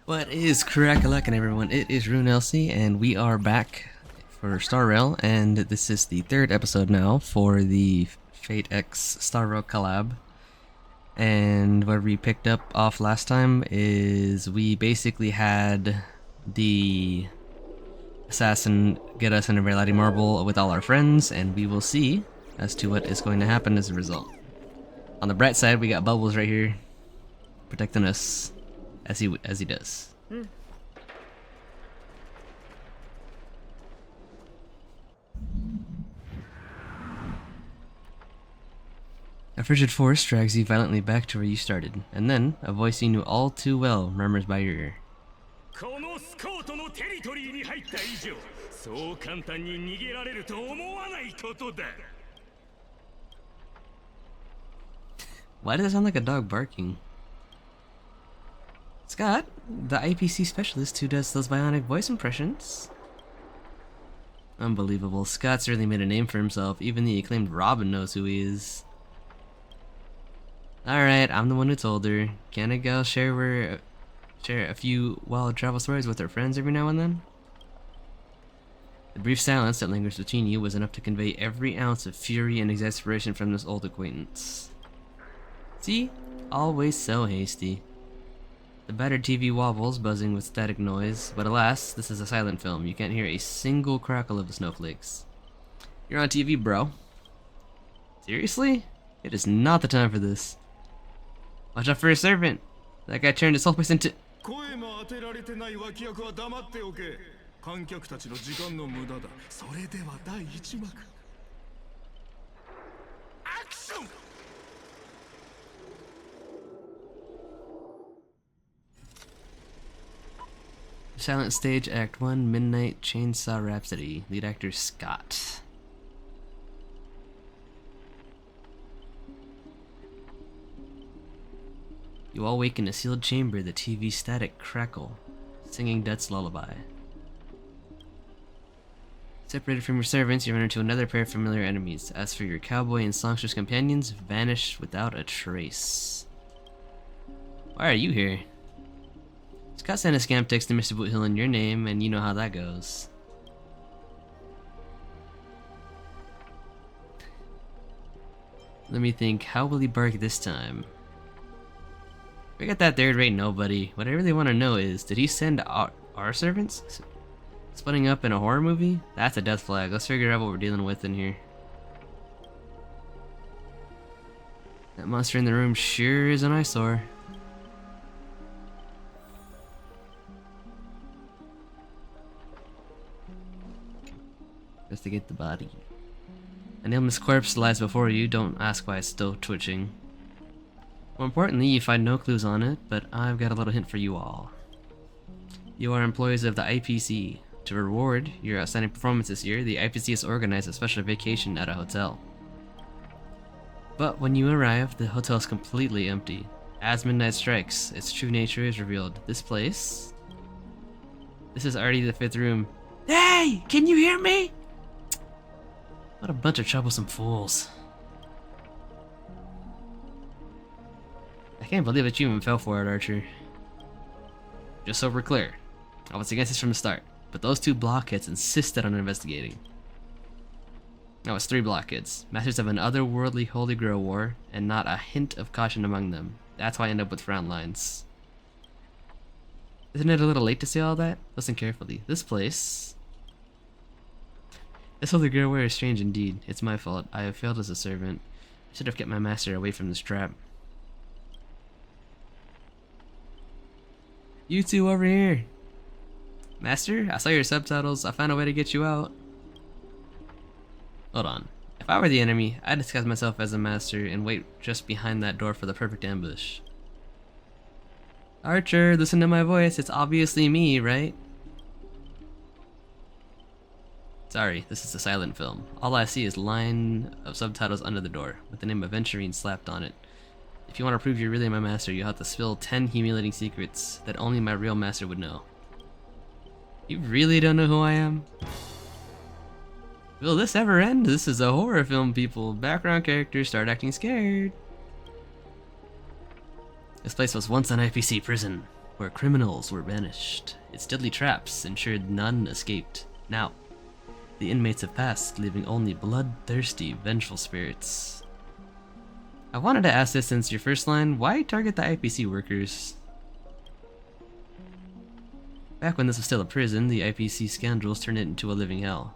What is crack-a-lackin' everyone? It is Rune LC, and we are back for Star Rail, and this is the third episode now for the Fate X Star Rail collab. And where we picked up off last time is we basically had the assassin get us an Everlighting Marble with all our friends, and we will see as to what is going to happen as a result. On the bright side, we got Bubbles right here protecting us as he does. A frigid force drags you violently back to where you started, and then a voice you knew all too well murmurs by your ear. Why does it sound like a dog barking? Scott, the IPC specialist who does those bionic voice impressions. Unbelievable. Scott's really made a name for himself. Even the acclaimed Robin knows who he is. Alright, I'm the one who told her. Can a gal share a few wild travel stories with her friends every now and then? The brief silence that lingers between you was enough to convey every ounce of fury and exasperation from this old acquaintance. See? Always so hasty. The battered TV wobbles, buzzing with static noise, but alas, this is a silent film. You can't hear a single crackle of the snowflakes. You're on TV, bro. Seriously? It is not the time for this. Watch out for a servant. That guy turned his whole place into... Silent Stage, Act 1, Midnight Chainsaw Rhapsody. Lead actor Scott. You all wake in a sealed chamber, the TV static crackle, singing Death's lullaby. Separated from your servants, you run into another pair of familiar enemies. As for your cowboy and songstress companions, vanished without a trace. Why are you here? Scott sent a scam text to Mr. Boothill in your name, and you know how that goes. Let me think, how will he bark this time? We got that third-rate nobody. What I really want to know is, did he send our servants? Splitting up in a horror movie? That's a death flag. Let's figure out what we're dealing with in here. That monster in the room sure is an eyesore. Investigate the body. A nameless corpse lies before you. Don't ask why it's still twitching. More importantly, you find no clues on it, but I've got a little hint for you all. You are employees of the IPC. To reward your outstanding performance this year, the IPC has organized a special vacation at a hotel. But when you arrive, the hotel is completely empty. As midnight strikes, its true nature is revealed. This place... This is already the 5th room. Hey! Can you hear me? What a bunch of troublesome fools. I can't believe that you even fell for it, Archer. Just so we're clear, I was against this from the start, but those 2 blockheads insisted on investigating. Now it's 3 blockheads, masters of an otherworldly Holy Grail war, and not a hint of caution among them. That's why I end up with frown lines. Isn't it a little late to say all that? Listen carefully. This Holy Grail war is strange indeed. It's my fault. I have failed as a servant. I should have kept my master away from this trap. You two over here. Master, I saw your subtitles. I found a way to get you out. Hold on. If I were the enemy, I'd disguise myself as a master and wait just behind that door for the perfect ambush. Archer, listen to my voice. It's obviously me, right? Sorry, this is a silent film. All I see is a line of subtitles under the door, with the name Aventurine slapped on it. If you want to prove you're really my master, you'll have to spill 10 humiliating secrets that only my real master would know. You really don't know who I am? Will this ever end? This is a horror film, people. Background characters start acting scared. This place was once an IPC prison. where criminals were banished. Its deadly traps ensured none escaped. Now, the inmates have passed, leaving only bloodthirsty, vengeful spirits. I wanted to ask this since your first line, why target the IPC workers? Back when this was still a prison, the IPC scoundrels turned it into a living hell.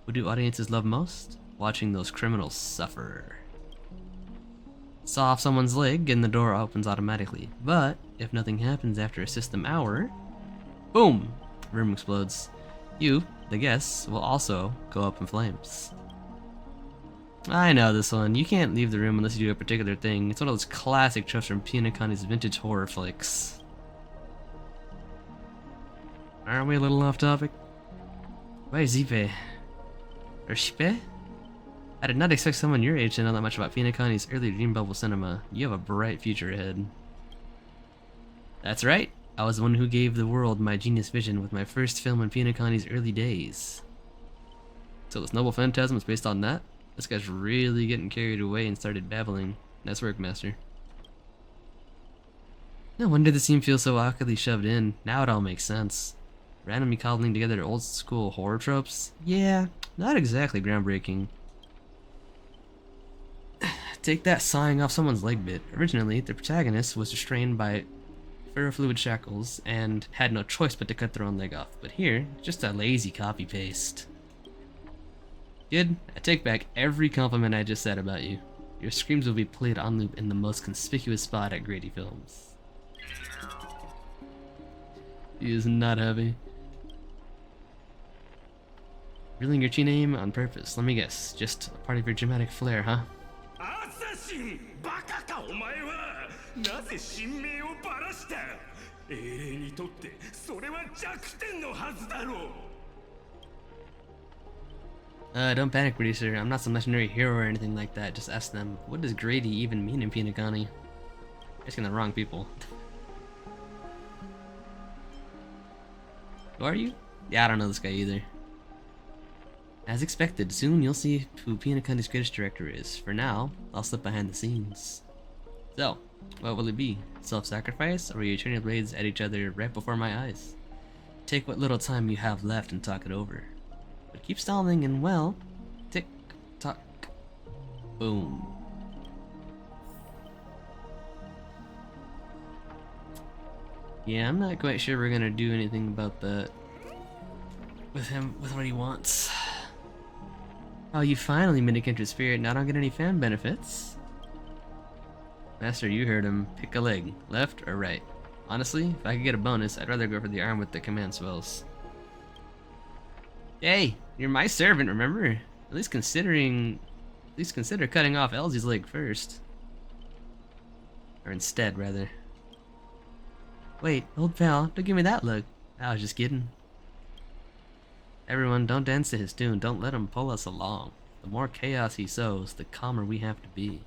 What do audiences love most? Watching those criminals suffer. Saw off someone's leg and the door opens automatically, but if nothing happens after a system hour, boom! Room explodes. You, the guests, will also go up in flames. I know this one. You can't leave the room unless you do a particular thing. It's one of those classic tropes from Pinakani's vintage horror flicks. Aren't we a little off topic? Why Zipe? Or Shipe? I did not expect someone your age to know that much about Pinakani's early dream bubble cinema. You have a bright future ahead. That's right. I was the one who gave the world my genius vision with my first film in Pinakani's early days. So this noble phantasm was based on that? This guy's really getting carried away and started babbling. Nice work, master. No wonder the scene feels so awkwardly shoved in. Now it all makes sense. Randomly cobbling together old school horror tropes? Yeah, not exactly groundbreaking. Take that sawing off someone's leg bit. Originally, the protagonist was restrained by ferrofluid shackles and had no choice but to cut their own leg off. But here, just a lazy copy paste. Kid, I take back every compliment I just said about you. Your screams will be played on loop in the most conspicuous spot at Grady Films. He is not happy. Reeling your chi name on purpose. Let me guess. Just a part of your dramatic flair, huh? Don't panic, producer. I'm not some legendary hero or anything like that. Just ask them, what does Grady even mean in Pinakani? You're asking the wrong people. Who are you? Yeah, I don't know this guy either. As expected, soon you'll see who Pinakani's greatest director is. For now, I'll slip behind the scenes. So, what will it be? Self-sacrifice, or will you turn your blades at each other right before my eyes? Take what little time you have left and talk it over. But keep stalling and, well, tick, tock, boom. Yeah, I'm not quite sure we're gonna do anything about that with him, with what he wants. Oh, you finally made a kindred spirit, now don't get any fan benefits. Master, you heard him. Pick a leg, left or right. Honestly, if I could get a bonus, I'd rather go for the arm with the command spells. Hey, you're my servant, remember? At least consider cutting off Elsie's leg first. Or instead, rather. Wait, old pal, don't give me that look. I was just kidding. Everyone, don't dance to his tune. Don't let him pull us along. The more chaos he sows, the calmer we have to be.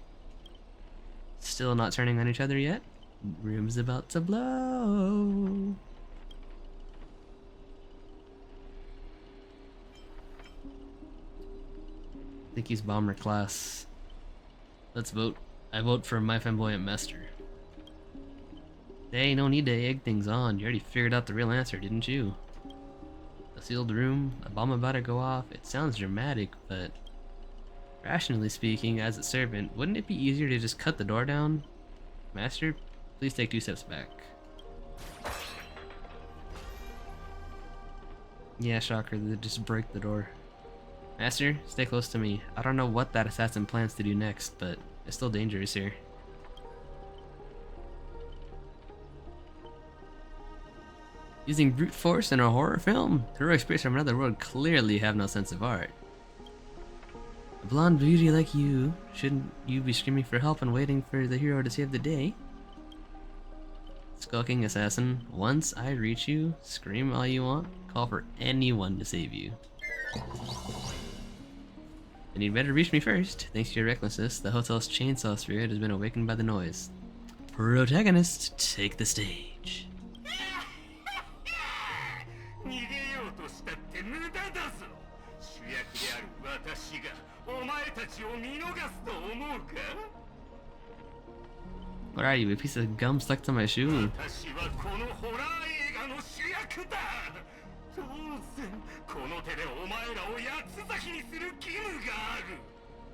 Still not turning on each other yet? Room's about to blow. I think he's bomber class. Let's vote. I vote for my flamboyant master. Hey, no need to egg things on. You already figured out the real answer, didn't you? A sealed room, a bomb about to go off. It sounds dramatic, but rationally speaking, as a servant, wouldn't it be easier to just cut the door down? Master, please take 2 steps back. Yeah, shocker, they just break the door. Master, stay close to me. I don't know what that assassin plans to do next, but it's still dangerous here. Using brute force in a horror film? Heroic spirits from another world clearly have no sense of art. A blonde beauty like you, shouldn't you be screaming for help and waiting for the hero to save the day? Skulking assassin, once I reach you, scream all you want, call for anyone to save you. And you'd better reach me first. Thanks to your recklessness, the hotel's chainsaw spirit has been awakened by the noise. Protagonist, take the stage. What are you, a piece of gum stuck to my shoe?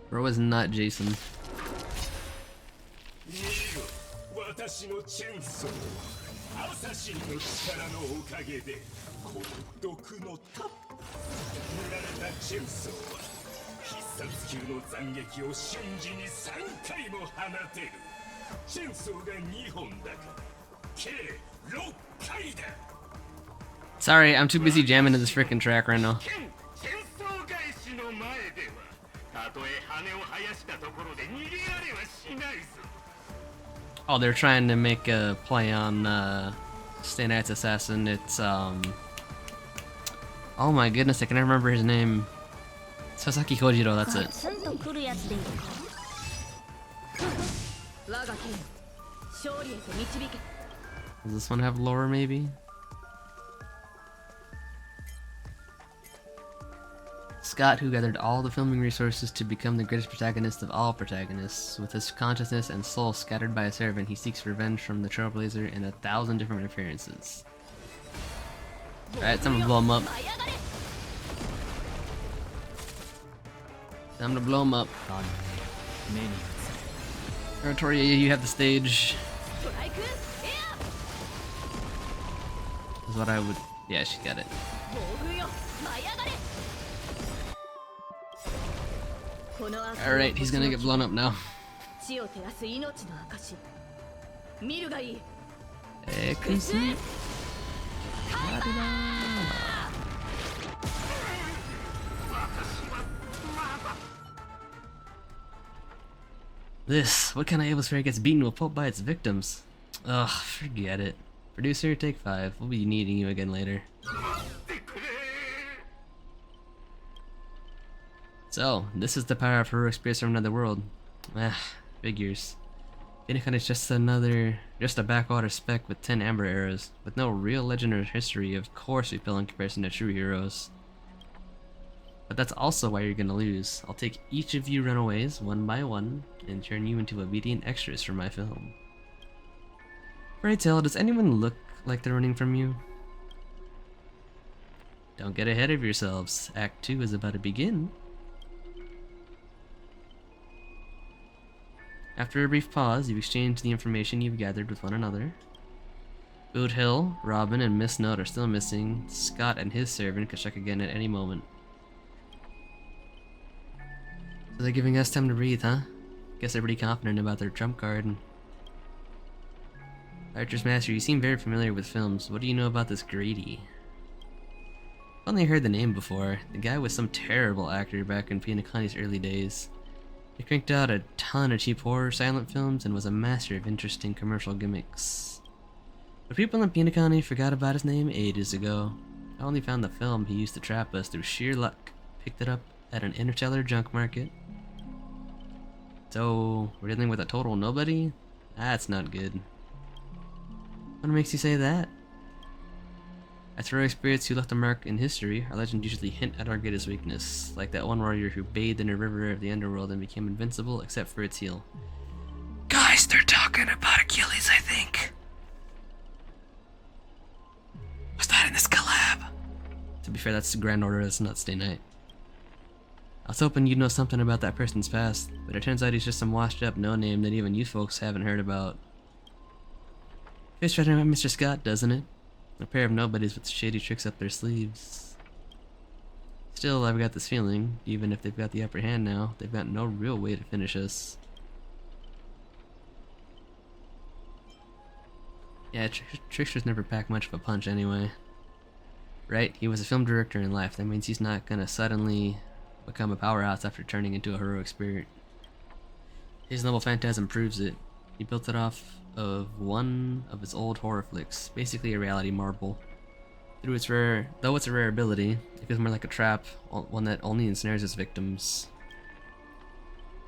Bro is not Jason. 私のチェンソーアサシンの力のおかげでこの毒のたっ塗られたチェンソーは必殺級の斬撃を瞬時に3回も放てるチェンソーが2本だから計6回だ Sorry, I'm too busy jamming to this freaking track right now. チェンソー返しの前ではたとえ羽を生やしたところで逃げられはしないぞ Oh, they're trying to make a play on Stay Night's Assassin. It's oh my goodness, I can never remember his name. Sasaki Kojiro, that's it. Does this one have lore maybe? Scott, who gathered all the filming resources to become the greatest protagonist of all protagonists. With his consciousness and soul scattered by a servant, he seeks revenge from the Trailblazer in 1,000 different appearances. Alright, time to blow him up. Time to blow him up. Territoria, you have the stage. Is what I would... Yeah, she got it. Alright, he's gonna get blown up now. This, what kind of able spirit gets beaten with pulp by its victims? Ugh, forget it. Producer, take 5. We'll be needing you again later. So, this is the power of heroic spirits from another world. Figures. Pinnacle is just a backwater speck with 10 amber arrows, with no real legend or history. Of course we pale in comparison to true heroes. But that's also why you're gonna lose. I'll take each of you runaways, one by one, and turn you into obedient extras for my film. Pray tell, does anyone look like they're running from you? Don't get ahead of yourselves. Act 2 is about to begin. After a brief pause, you exchange the information you've gathered with one another. Boot Hill, Robin, and Miss Note are still missing. Scott and his servant could check again at any moment. So they're giving us time to breathe, huh? Guess they're pretty confident about their trump card. Archer's Master, you seem very familiar with films. What do you know about this Grady? I've only heard the name before. The guy was some terrible actor back in Pinakani's early days. He cranked out a ton of cheap horror silent films and was a master of interesting commercial gimmicks. But people in Pinakani forgot about his name ages ago. I only found the film he used to trap us through sheer luck. Picked it up at an interstellar junk market. So, we're dealing with a total nobody? That's not good. What makes you say that? As for heroic spirits who left a mark in history, our legends usually hint at our greatest weakness, like that one warrior who bathed in a river of the underworld and became invincible except for its heel. Guys, they're talking about Achilles, I think. Was that in this collab? To be fair, that's the Grand Order, that's not Stay Night. I was hoping you'd know something about that person's past, but it turns out he's just some washed up no-name that even you folks haven't heard about. Fits right in with Mr. Scott, doesn't it? A pair of nobodies with shady tricks up their sleeves. Still, I've got this feeling, even if they've got the upper hand now, they've got no real way to finish us. Yeah, Trickster's never packed much of a punch anyway. Right, he was a film director in life, that means he's not gonna suddenly become a powerhouse after turning into a heroic spirit. His noble phantasm proves it. He built it off of one of his old horror flicks, basically a reality marble. Though it's a rare ability, it feels more like a trap, one that only ensnares its victims.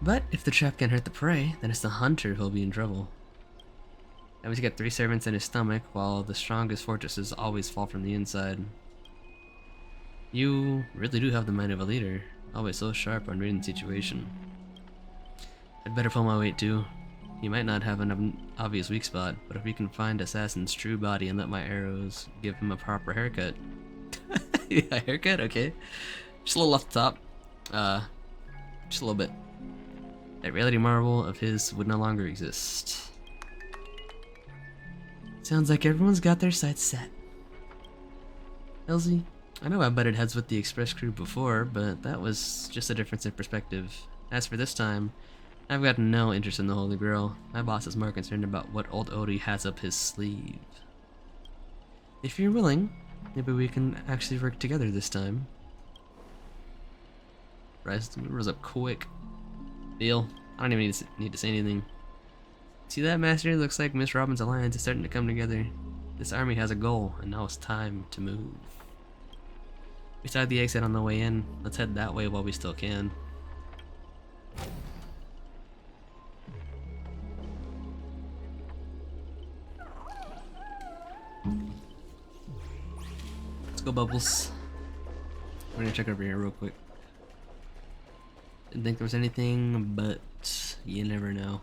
But if the trap can hurt the prey, then it's the hunter who'll be in trouble. Now he's got 3 servants in his stomach, while the strongest fortresses always fall from the inside. You really do have the mind of a leader, always so sharp on reading the situation. I'd better pull my weight too. He might not have an obvious weak spot, but if we can find Assassin's true body and let my arrows give him a proper haircut. A haircut? Okay. Just a little off the top. Just a little bit. That reality marvel of his would no longer exist. Sounds like everyone's got their sights set. Elsie, I know I butted heads with the Express crew before, but that was just a difference in perspective. As for this time, I've got no interest in the Holy Grail. My boss is more concerned about what old Odie has up his sleeve. If you're willing, maybe we can actually work together this time. Rise rose up quick. Deal. I don't even need to say anything. See that, Master? Looks like Miss Robin's alliance is starting to come together. This army has a goal, and now it's time to move. We saw the exit on the way in. Let's head that way while we still can. Let's go, Bubbles. We're gonna check over here real quick. Didn't think there was anything, but you never know.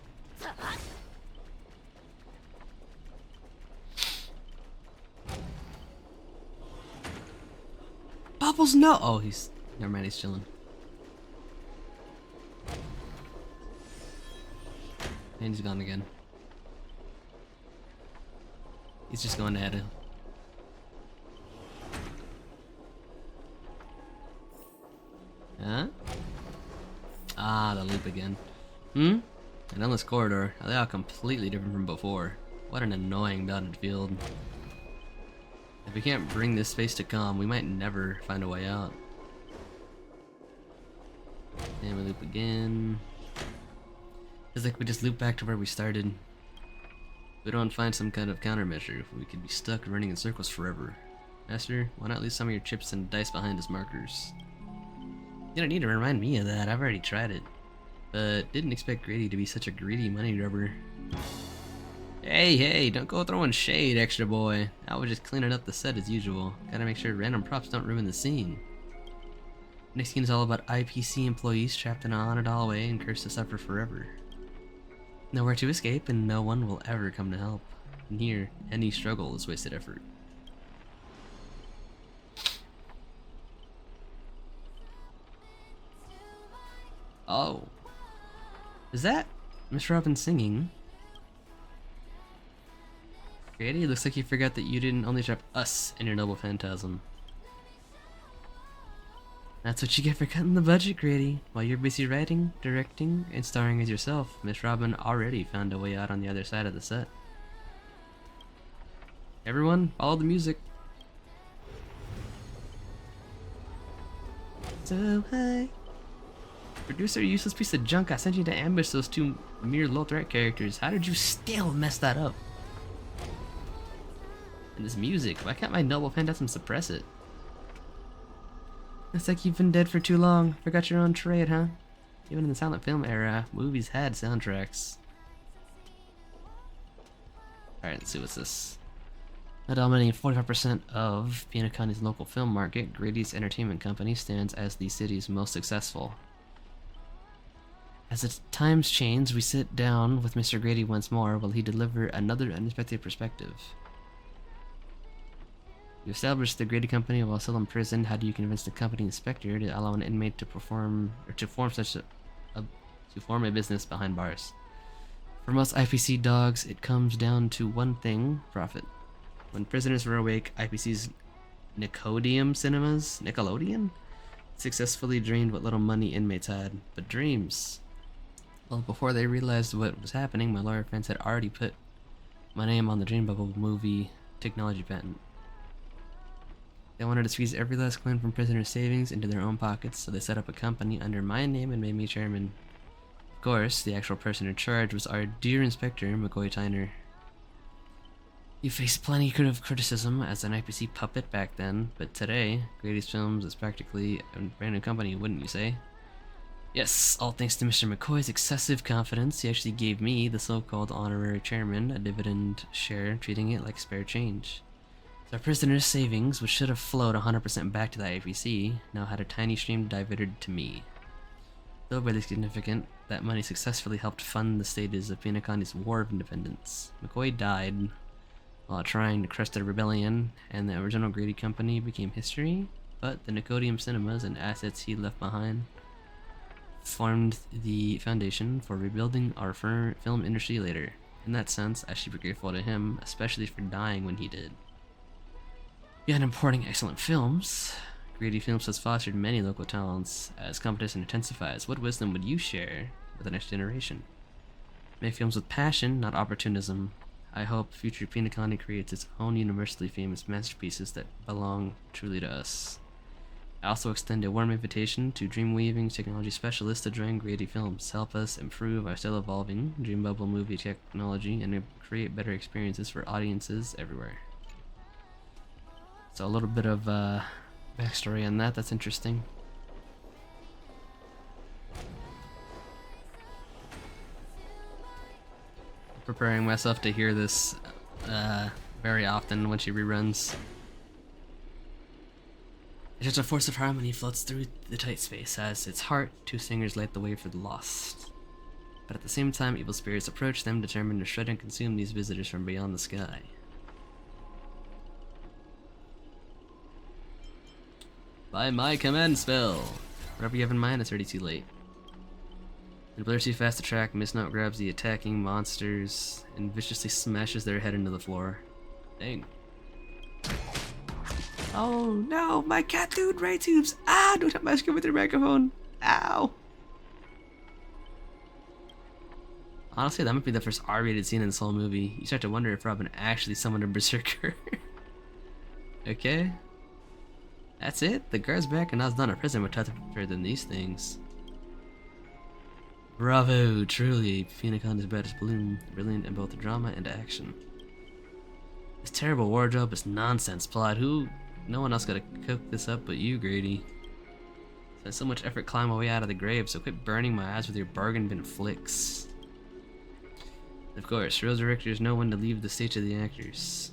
Bubbles, no! Oh, he's... Never mind, he's chilling. And he's gone again. He's just going at it. Huh? Ah, the loop again. An endless corridor. They are completely different from before. What an annoying dotted field. If we can't bring this space to calm, we might never find a way out. And we loop again. It's like we just loop back to where we started. If we don't find some kind of countermeasure, we could be stuck running in circles forever. Master, why not leave some of your chips and dice behind as markers? You don't need to remind me of that, I've already tried it. But didn't expect Grady to be such a greedy money grubber. Hey, don't go throwing shade, extra boy. I was just cleaning up the set as usual. Gotta make sure random props don't ruin the scene. Next scene is all about IPC employees trapped in a haunted hallway and cursed to suffer forever. Nowhere to escape, and no one will ever come to help. And here, any struggle is wasted effort. Oh. Is that Miss Robin singing? Grady, looks like you forgot that you didn't only trap us in your noble phantasm. That's what you get for cutting the budget, Grady. While you're busy writing, directing, and starring as yourself, Miss Robin already found a way out on the other side of the set. Everyone, follow the music. So high. Producer, useless piece of junk. I sent you to ambush those two mere low threat characters. How did you still mess that up? And this music, why can't my noble phantasm suppress it? Looks like you've been dead for too long. Forgot your own trade, huh? Even in the silent film era, movies had soundtracks. Alright, let's see what's this. Dominating 45% of Pinacani's local film market, Grady's entertainment company stands as the city's most successful. As the times change, we sit down with Mr. Grady once more while he delivers another unexpected perspective. You established the Grady Company while still in prison. How do you convince the company inspector to allow an inmate to form a business behind bars? For most IPC dogs, it comes down to one thing: profit. When prisoners were awake, IPC's Nickelodeon successfully drained what little money inmates had. But dreams. Well, before they realized what was happening, my lawyer friends had already put my name on the Dream Bubble movie technology patent. They wanted to squeeze every last coin from prisoners' savings into their own pockets, so they set up a company under my name and made me chairman. Of course, the actual person in charge was our dear Inspector, McCoy Tyner. You faced plenty of criticism as an IPC puppet back then, but today, Grady's Films is practically a brand new company, wouldn't you say? Yes, all thanks to Mr. McCoy's excessive confidence, he actually gave me, the so-called honorary chairman, a dividend share, treating it like spare change. So our prisoners' savings, which should have flowed 100% back to the IPC, now had a tiny stream diverted to me. Though barely significant, that money successfully helped fund the stages of Pinakani's War of Independence. McCoy died while trying to crush the rebellion, and the original Grady Company became history, but the Nicodium cinemas and assets he left behind formed the foundation for rebuilding our film industry later. In that sense, I should be grateful to him, especially for dying when he did. Beyond importing excellent films, Grady Films has fostered many local talents. As competition intensifies, what wisdom would you share with the next generation? Make films with passion, not opportunism. I hope future Pinakani creates its own universally famous masterpieces that belong truly to us. I also extend a warm invitation to dream-weaving technology specialists to join Grady Films, help us improve our still evolving dream bubble movie technology, and create better experiences for audiences everywhere. So a little bit of backstory on that. That's interesting. Preparing myself to hear this very often when she reruns. It's just a force of harmony floats through the tight space. As its heart, two singers light the way for the lost. But at the same time, evil spirits approach them, determined to shred and consume these visitors from beyond the sky. By my command spell! Whatever you have in mind, it's already too late. And Blair too fast to track, Miss Note grabs the attacking monsters and viciously smashes their head into the floor. Dang. Oh no, my cat dude ray tubes! Ah, don't hit my screen with your microphone! Ow! Honestly, that might be the first R-rated scene in this whole movie. You start to wonder if Robin actually summoned a berserker. Okay. That's it? The guard's back and I was not a prison with tougher than these things. Bravo, truly. Phoenix brightest bloom, brilliant in both drama and action. This terrible wardrobe is nonsense plot. No one else gotta cook this up but you, Grady. Spent so much effort climbing my way out of the grave, so quit burning my eyes with your bargain bin flicks. Of course, real directors know when to leave the stage of the actors.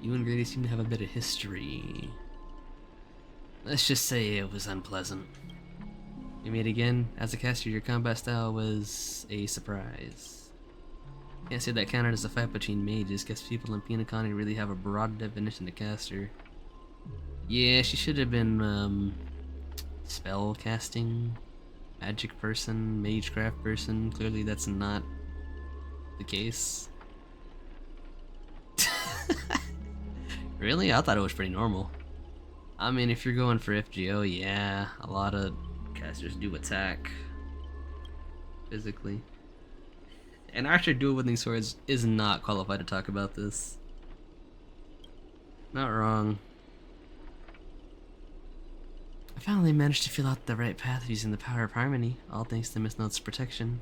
You and Grady seem to have a bit of history. Let's just say it was unpleasant. You meet again. As a caster, your combat style was a surprise. Can't say that counted as a fight between mages, guess people in Pinakani really have a broad definition of caster. Yeah, she should have been, spell casting, magic person, magecraft person. Clearly that's not the case. Really? I thought it was pretty normal. I mean, if you're going for FGO, yeah, a lot of casters do attack physically. An archer dual wielding swords is not qualified to talk about this. Not wrong. I finally managed to feel out the right path using the power of harmony, all thanks to Miss Note's protection.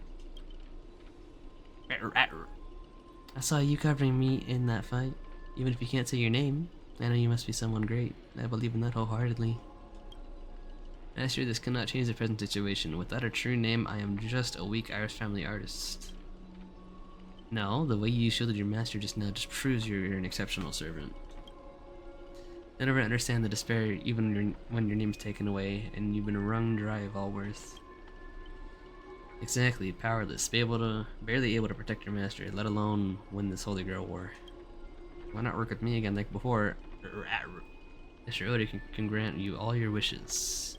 I saw you covering me in that fight. Even if you can't say your name, I know you must be someone great. I believe in that wholeheartedly. Master, this cannot change the present situation. Without a true name, I am just a weak Irish family artist. No, the way you shielded your master just now just proves you're an exceptional servant. I never understand the despair even when your name's taken away and you've been wrung dry of all worth. Exactly, powerless, barely able to protect your master, let alone win this Holy Grail war. Why not work with me again like before? Mr. Odie can grant you all your wishes.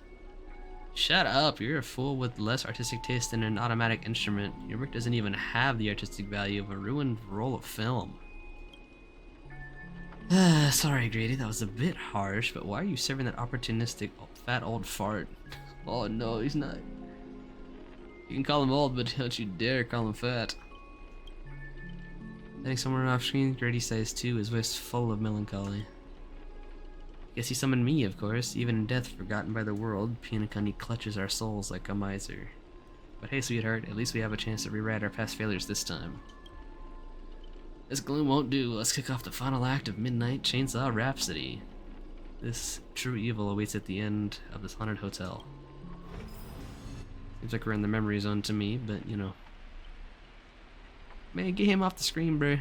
Shut up, you're a fool with less artistic taste than an automatic instrument. Your work doesn't even have the artistic value of a ruined roll of film. Sorry, Grady, that was a bit harsh, but why are you serving that opportunistic fat old fart? Oh no, he's not. You can call him old, but don't you dare call him fat. Heading somewhere off screen, Grady sighs too, his voice full of melancholy. Guess he summoned me, of course. Even in death, forgotten by the world, Pinakani clutches our souls like a miser. But hey, sweetheart, at least we have a chance to rewrite our past failures this time. This gloom won't do. Let's kick off the final act of Midnight Chainsaw Rhapsody. This true evil awaits at the end of this haunted hotel. Seems like we're in the memory zone to me, but you know. Man, get him off the screen, bruh.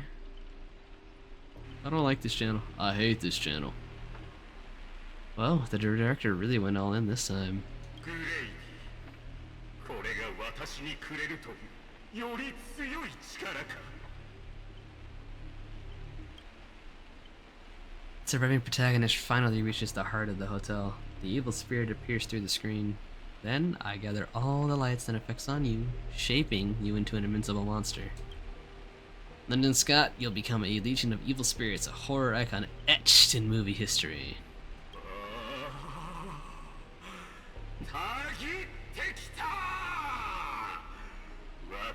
I don't like this channel. I hate this channel. Well, the director really went all in this time. グレイディ、これが私にくれるというより強い力か。Surviving protagonist finally reaches the heart of the hotel. The evil spirit appears through the screen. Then I gather all the lights and effects on you, shaping you into an invincible monster. London Scott, you'll become a legion of evil spirits, a horror icon etched in movie history. たぎってきた。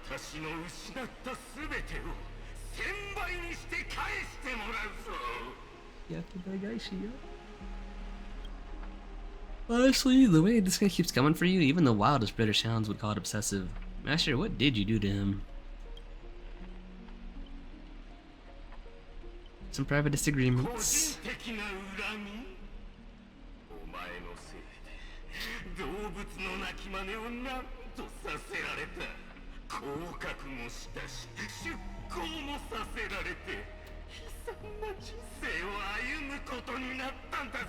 私の失ったすべてを1000倍にして返してもらうぞ。Honestly, the way this guy keeps coming for you, even the wildest British hounds would call it obsessive. Master, what did you do to him? Some private 個 disagreements. 人的な恨み。お前のせいで動物の鳴き真似をなんとさせられた。降格もしたし出向もさせられて悲惨な人生を歩むことになったんだぞ。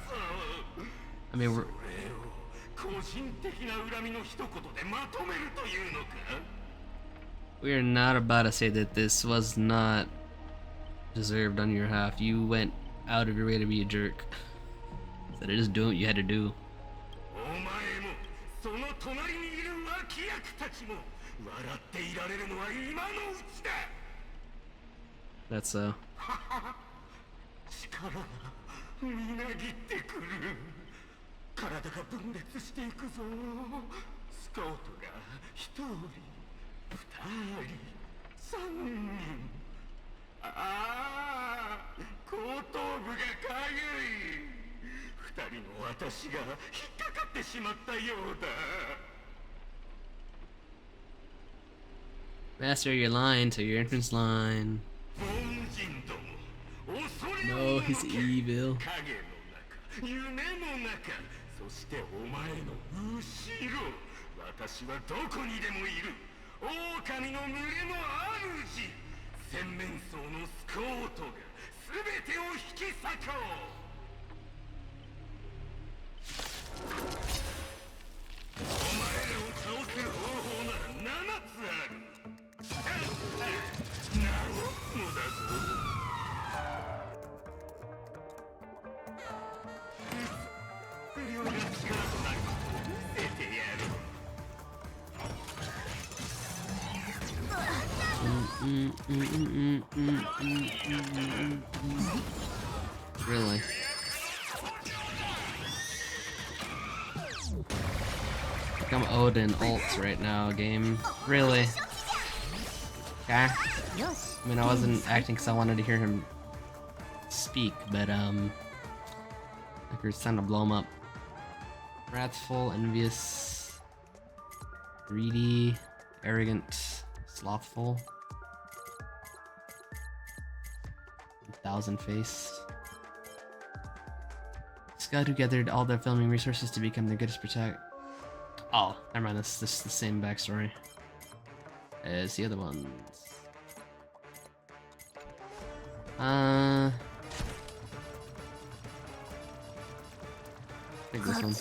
I mean, それを個人的な恨みの一言でまとめるというのか。 we're not about to say that this was not deserved on your half. You went out of your way to be a jerk. Instead of just doing what you had to do. お前もその隣にいる脇役たちも笑っていられるのは今のうちだ。 That's so. 力がみなぎってくる。体が分裂していくぞ。スカウトが1人、2人、3人。ああ、後頭部がかゆい。2人の私が引っかかってしまったようだ。 Master, you're lying to your entrance line. 凡人ども、恐れ No, を he's evil. 影の中、夢の中、そしてお前の後ろ。私はどこにでもいる。狼の群れの主。洗面層のスコートが全てを引き裂こう。お前らを倒せる方法なら7つある。なおのだぞ。 不良が力となることを見せてやる。 Really? Like I'm Odin ults right now, game. Really? Okay. I mean, I wasn't acting because I wanted to hear him speak, but like it's time to blow him up. Wrathful, envious, greedy, arrogant, slothful. 1,000 face. Scott who gathered all their filming resources to become the greatest protect. Oh, never mind. This is the same backstory as the other ones. I think this one.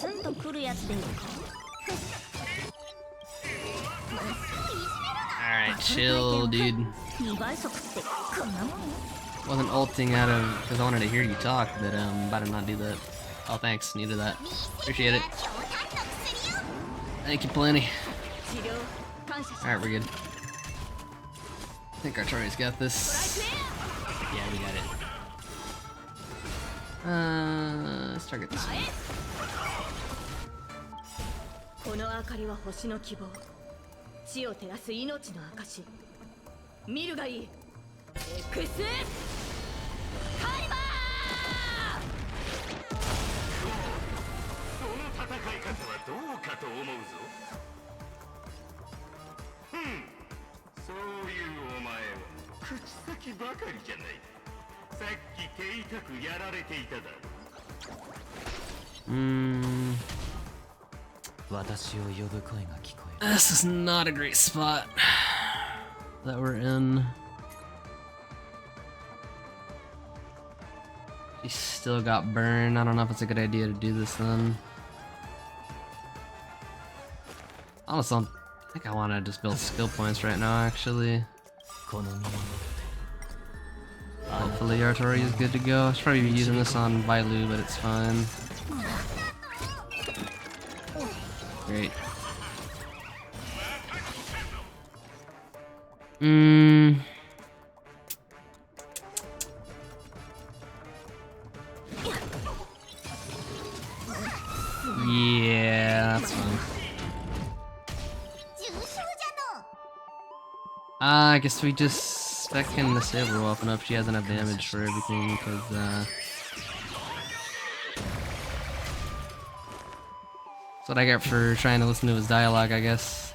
Alright, chill, dude. Wasn't ulting out of because I wanted to hear you talk, but about to not do that. Oh, thanks. Needed that. Appreciate it. Thank you, plenty. Alright, we're good. I think Artori's got this. Yeah, we got it. Let's target this one. この明かりは星の希望。地を照らす命の証。見るがいい。X カイバー。その戦い方はどうかと思うぞ。そういうお前は口先ばかりじゃない。さっき手痛くやられていただろ。This is not a great spot that we're in. He still got burned. I don't know if it's a good idea to do this then. Honestly, I think I want to just build skill points right now, actually. Hopefully Artori is good to go. I should probably be using this on Bailu, but it's fine. Great. Yeah, that's fine. I guess we just spec in the Saber weapon up. She has enough damage for everything, because, that's what I get for trying to listen to his dialogue, I guess.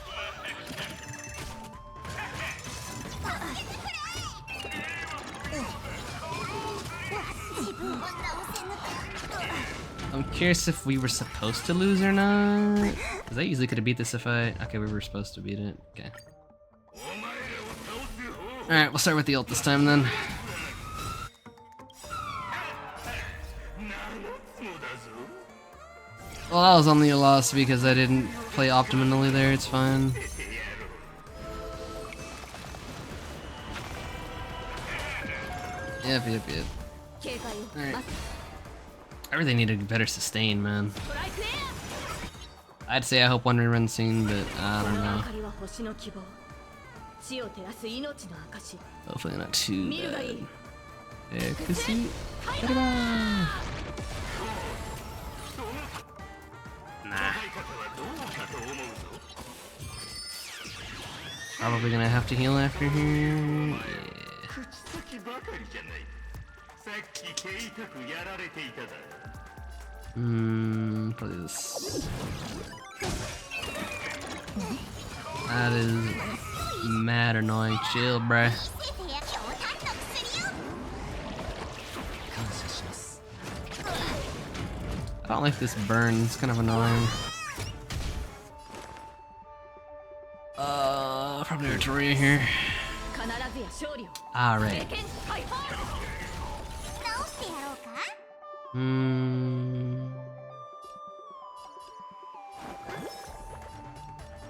I'm curious if we were supposed to lose or not. Because I easily could have beat this if I... Okay, we were supposed to beat it. Okay. Alright, we'll start with the ult this time then. Well, that was only a loss because I didn't play optimally there, it's fine. Yep. Alright. I really need a better sustain, man. I'd say I hope one rerun soon, but I don't know. Hopefully not too bad. Nah. Probably gonna have to heal after here. Yeah. Probably this. That is mad annoying. Chill, bruh. I don't like this burn. It's kind of annoying. Probably Artoria here. Alright.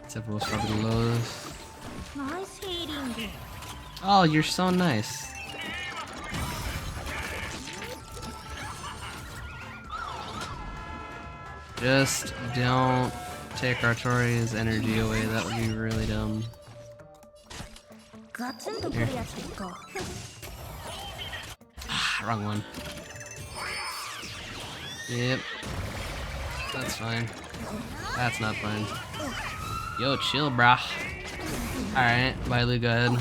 Several's probably the lowest. Oh, you're so nice. Just don't take Artoria's energy away. That would be really dumb. Here. Wrong one. Yep. That's fine. That's not fine. Yo, chill, brah. Alright, Bailu, go ahead.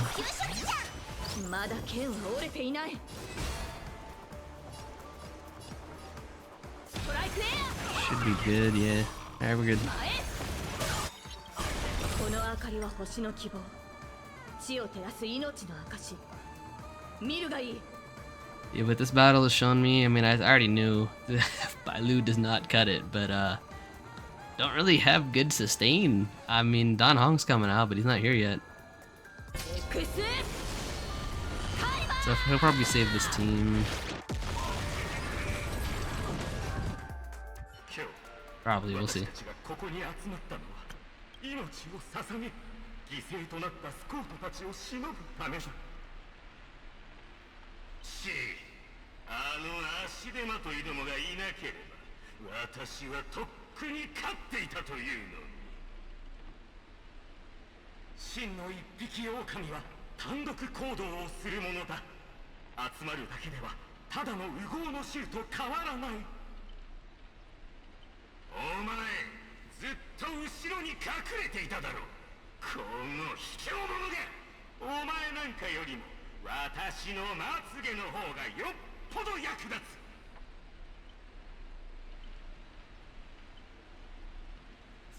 Should be good, yeah. Alright, we're good. Yeah, but this battle has shown me, I mean, I already knew Bailu does not cut it, but don't really have good sustain. I mean, Don Hong's coming out, but he's not here yet. So he'll probably save this team. Probably, we'll see.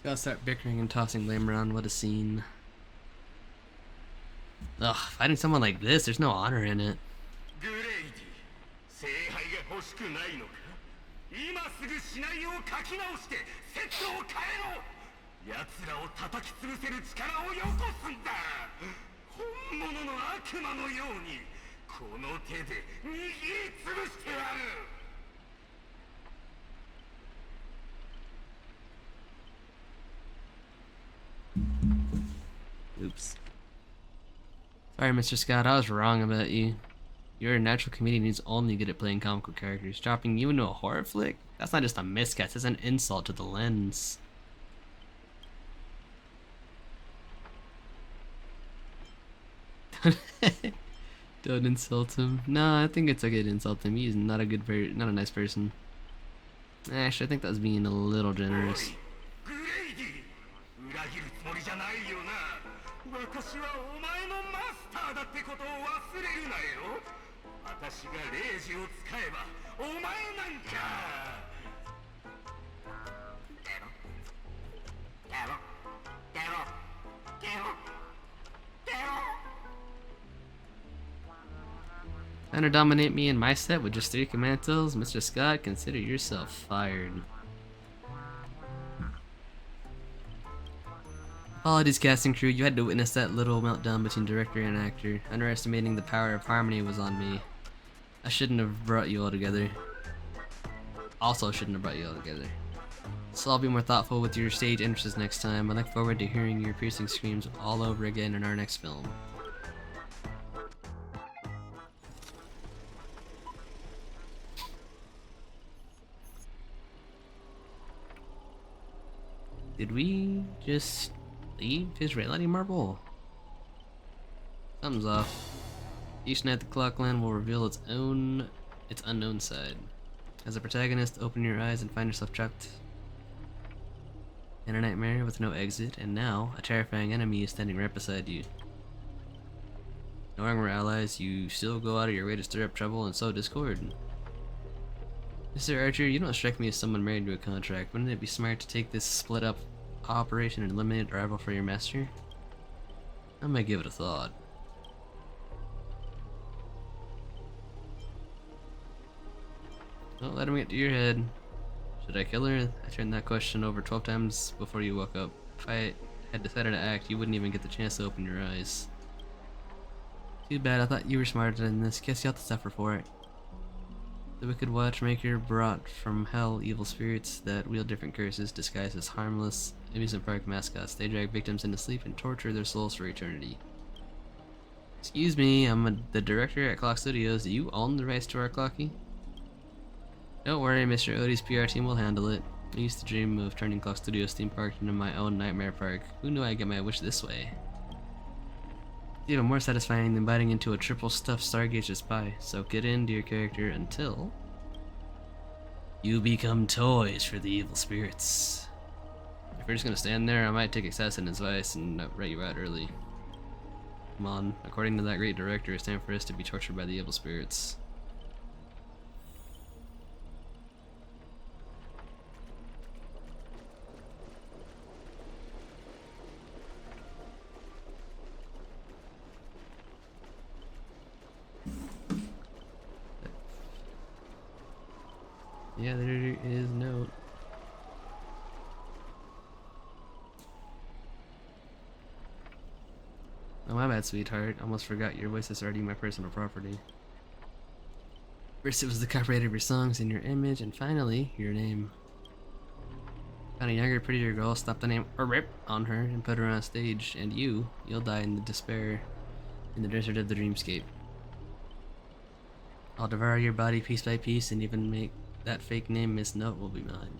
Gotta start bickering and tossing blame around. What a scene. Ugh, fighting someone like this, there's no honor in it. Oops. Sorry, Mr. Scott, I was wrong about you. You're a natural comedian who's only good at playing comical characters. Dropping you into a horror flick? That's not just a miscast, it's an insult to the lens. Don't insult him. No, I think it's okay to insult him. He's not a good not a nice person. Actually, I think that was being a little generous. 裏切るつもりじゃないよな。私はお前のマスターだってことを忘れるなよ。私がレイジを使えばお前なんか。Trying to dominate me in my set with just 3 command tools? Mr. Scott, consider yourself fired. Apologies, casting crew. You had to witness that little meltdown between director and actor. Underestimating the power of harmony was on me. I shouldn't have brought you all together. Also shouldn't have brought you all together. So I'll be more thoughtful with your stage entrances next time. I look forward to hearing your piercing screams all over again in our next film. Did we just leave his reality marble? Something's off. Each night the Clockland will reveal its unknown side. As a protagonist, open your eyes and find yourself trapped in a nightmare with no exit, and now a terrifying enemy is standing right beside you. Knowing we're allies, you still go out of your way to stir up trouble and sow discord. Mr. Archer, you don't strike me as someone married to a contract. Wouldn't it be smart to take this split up operation and eliminate a rival for your master? I might give it a thought. Don't let him get to your head. Should I kill her? I turned that question over 12 times before you woke up. If I had decided to act, you wouldn't even get the chance to open your eyes. Too bad, I thought you were smarter than this. Guess you'll have to suffer for it. The Wicked Watchmaker brought from hell evil spirits that wield different curses disguised as harmless amusement park mascots. They drag victims into sleep and torture their souls for eternity. Excuse me, I'm the director at Clock Studios. Do you own the rights to our clocky? Don't worry, Mr. Odie's PR team will handle it. I used to dream of turning Clock Studios theme park into my own nightmare park. Who knew I'd get my wish this way? It's even more satisfying than biting into a triple stuffed Stargazer spy, so get into your character until you become toys for the evil spirits. If you're just gonna stand there, I might take Assassin's advice and write you out early. Come on, according to that great director, it's time for us to be tortured by the evil spirits. Yeah, there is note. Oh, my bad, sweetheart. Almost forgot your voice is already my personal property. First it was the copyright of your songs and your image, and finally, your name. Found a younger, prettier girl, slapped the name RIP on her, and put her on stage, and you'll die in the despair in the desert of the dreamscape. I'll devour your body piece by piece, and even make that fake name Miss Note will be mine.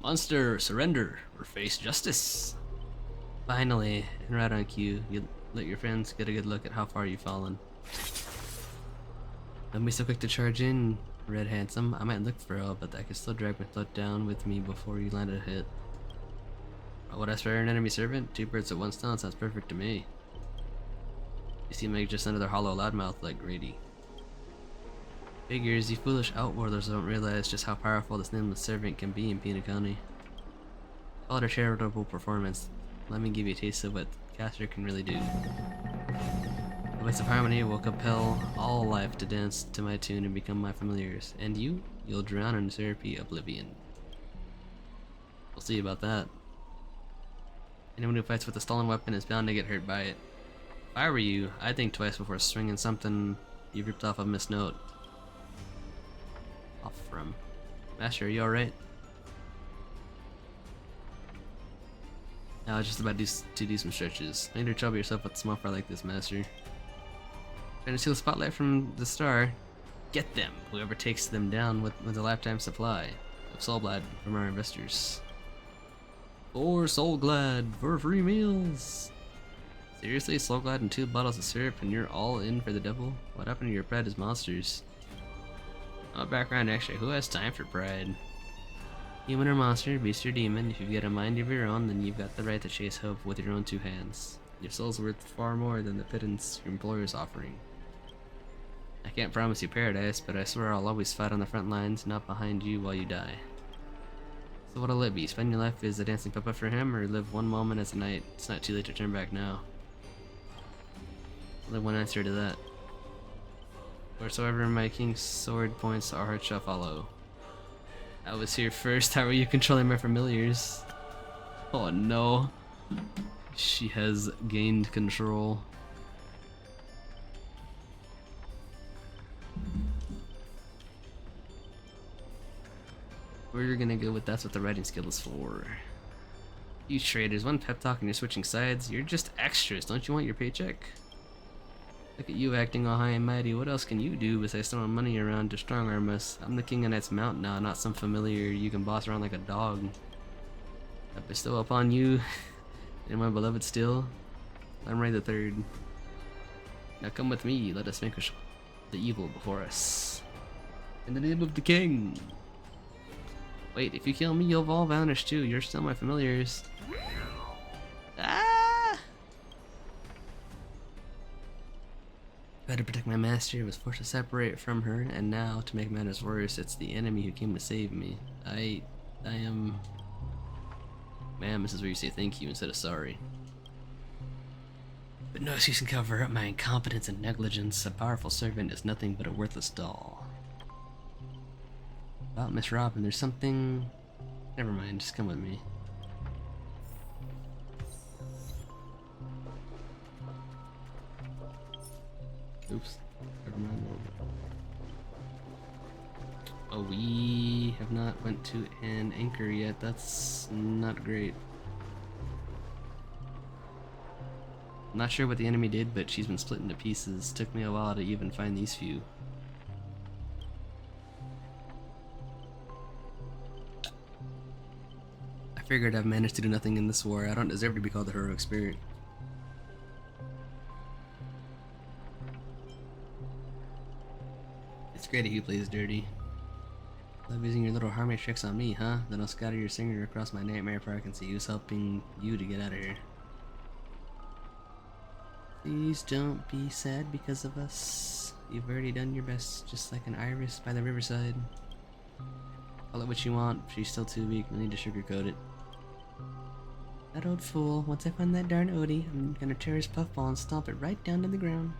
Monster, surrender or face justice. Finally, and right on cue, you let your friends get a good look at how far you've fallen. Don't be so quick to charge in, Red Handsome. I might look frail, but I can still drag my foot down with me before you land a hit. Would I spare an enemy servant? 2 birds with 1 stone sounds perfect to me. You seem like just another hollow loudmouth like Grady. Figures, you foolish outworlders don't realize just how powerful this nameless servant can be in Pina County. Call it a charitable performance. Let me give you a taste of what Caster can really do. The voice of harmony will compel all life to dance to my tune and become my familiars. And you'll drown in syrupy oblivion. We'll see about that. Anyone who fights with a stolen weapon is bound to get hurt by it. If I were you, I'd think twice before swinging something you ripped off of Miss Note. Off from. Master, are you alright? I was just about to do some stretches. Don't trouble yourself with a small fry like this, Master. Trying to steal the spotlight from the star. Get them! Whoever takes them down with a lifetime supply of Soul Glad from our investors. For Soul Glad for free meals! Seriously? Soul Glad and 2 bottles of syrup and you're all in for the devil? What happened to your pride as monsters? Oh, background extra. Who has time for pride? Human or monster, beast or demon, if you've got a mind of your own, then you've got the right to chase hope with your own 2 hands. Your soul's worth far more than the pittance your employer is offering. I can't promise you paradise, but I swear I'll always fight on the front lines, not behind you while you die. So what'll it be? Spend your life as a dancing puppet for him, or live one moment as a knight? It's not too late to turn back now. Only one answer to that. Wheresoever my king's sword points, our heart shall follow. I was here first, how are you controlling my familiars? Oh no. She has gained control. We're gonna go with that's what the writing skill is for. You traders, one pep talk and you're switching sides. You're just extras, don't you want your paycheck? Look at you acting all high and mighty. What else can you do besides throwing money around to strong arm us? I'm the king of Knight's Mount now, not some familiar you can boss around like a dog. I bestow upon you and my beloved still. I'm Ray the Third. Now come with me, let us vanquish the evil before us. In the name of the king! Wait, if you kill me, you'll all vanish too. You're still my familiars. Ah! Tried to protect my master, was forced to separate from her, and now, to make matters worse, it's the enemy who came to save me. I am... Ma'am, this is where you say thank you instead of sorry. But no excuse can cover up my incompetence and negligence. A powerful servant is nothing but a worthless doll. About Miss Robin, there's something... Never mind, just come with me. Oops, never mind. Oh, we have not went to an anchor yet. That's not great. I'm not sure what the enemy did, but she's been split into pieces. Took me a while to even find these few. I figured I've managed to do nothing in this war. I don't deserve to be called the heroic spirit. It's great that you plays dirty. Love using your little harmony tricks on me, huh? Then I'll scatter your singer across my nightmare park and see who's helping you to get out of here. Please don't be sad because of us. You've already done your best, just like an iris by the riverside. Call it what you want, but she's still too weak, no need to sugarcoat it. That old fool, once I find that darn Odie, I'm gonna tear his puffball and stomp it right down to the ground.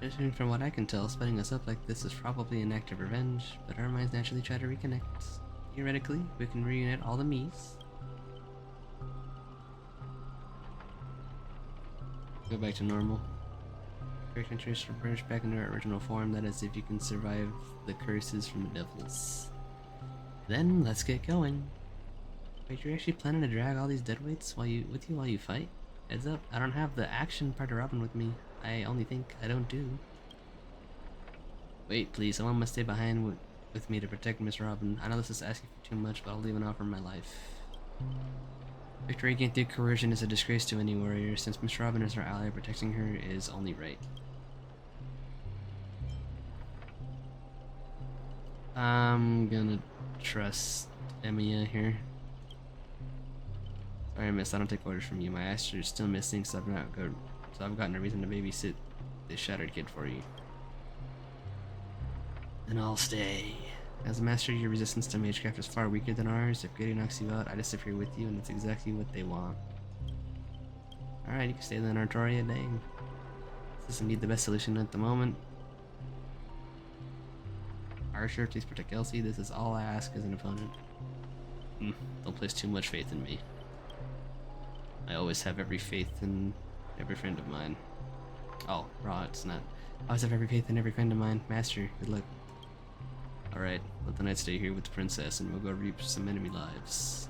Judging from what I can tell, splitting us up like this is probably an act of revenge, but our minds naturally try to reconnect. Theoretically, we can reunite all the me's. Go back to normal. Correct interest reverse back into our original form, that is if you can survive the curses from the devils. Then, let's get going. Wait, you're actually planning to drag all these deadweights with you while you fight? Heads up, I don't have the action part of Robin with me. I only think, I don't do. Wait, please, someone must stay behind with me to protect Miss Robin. I know this is asking for too much, but I'll leave an offer my life. Victory gained through coercion is a disgrace to any warrior. Since Miss Robin is our ally, protecting her is only right. I'm gonna trust Emiya here. Sorry, miss, I don't take orders from you. My aster is still missing, so I've gotten a reason to babysit this shattered kid for you. And I'll stay. As a master, your resistance to magecraft is far weaker than ours. If Grady knocks you out, I disappear with you, and that's exactly what they want. Alright, you can stay in Artoria, dang. This is indeed the best solution at the moment. Archer, please protect Elsie. This is all I ask as an opponent. Don't place too much faith in me. I always have every faith in every friend of mine. Oh, raw, it's not. I always have every faith in every friend of mine. Master, good luck. Alright, let the knight stay here with the princess and we'll go reap some enemy lives.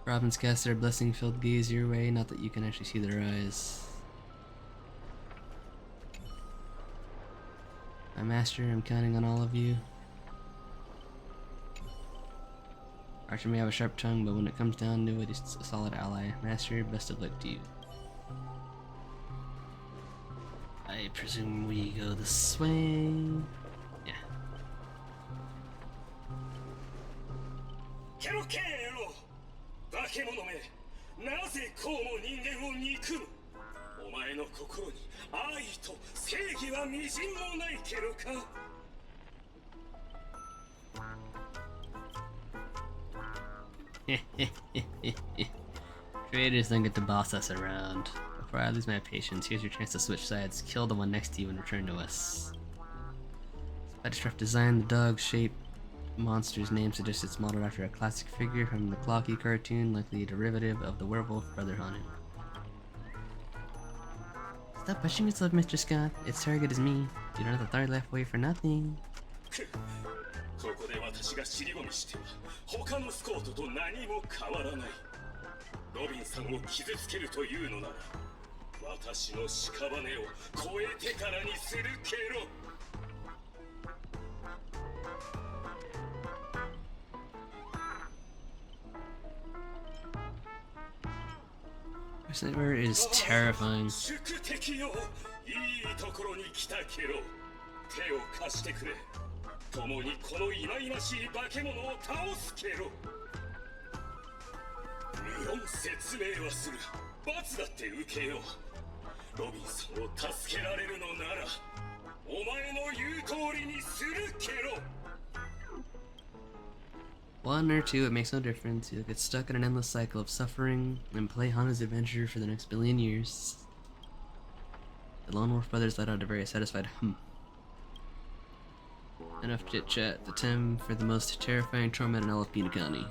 Robins cast their blessing-filled gaze your way, not that you can actually see their eyes. My master, I'm counting on all of you. Archer may have a sharp tongue, but when it comes down to it, he's a solid ally. Master, best of luck to you. I presume we go this way. Yeah. ケロケロ化け物めなぜこうも人間を憎むお前の心に愛と正義はみじんもないケロか Traitors don't get to boss us around. Before I lose my patience, here's your chance to switch sides. Kill the one next to you and return to us. Despite rough design, the dog-shaped monster's name suggests it's modeled after a classic figure from the Clocky cartoon, likely a derivative of the werewolf Brother Hanu. Stop pushing yourself, Mr. Scott. Its target is me. You don't have the third left way for nothing. ここで私が尻込みしては他のスコートと何も変わらないロビンさんを傷つけるというのなら私の屍を超えてからにするケロ This nightmare is terrifying. 宿敵よいいところに来たケロ手を貸してくれ共にこの忌々しい化け物を倒すケロ無論説明はする罰だって受けようロビンさんを助けられるのならお前の言う通りにするケロ One or two, it makes no difference. You'll get stuck in an endless cycle of suffering and play Hana's adventure for the next billion years. The Lone Wolf brothers let out a very satisfied Enough chit-chat. The time for the most terrifying torment in all of Pina County.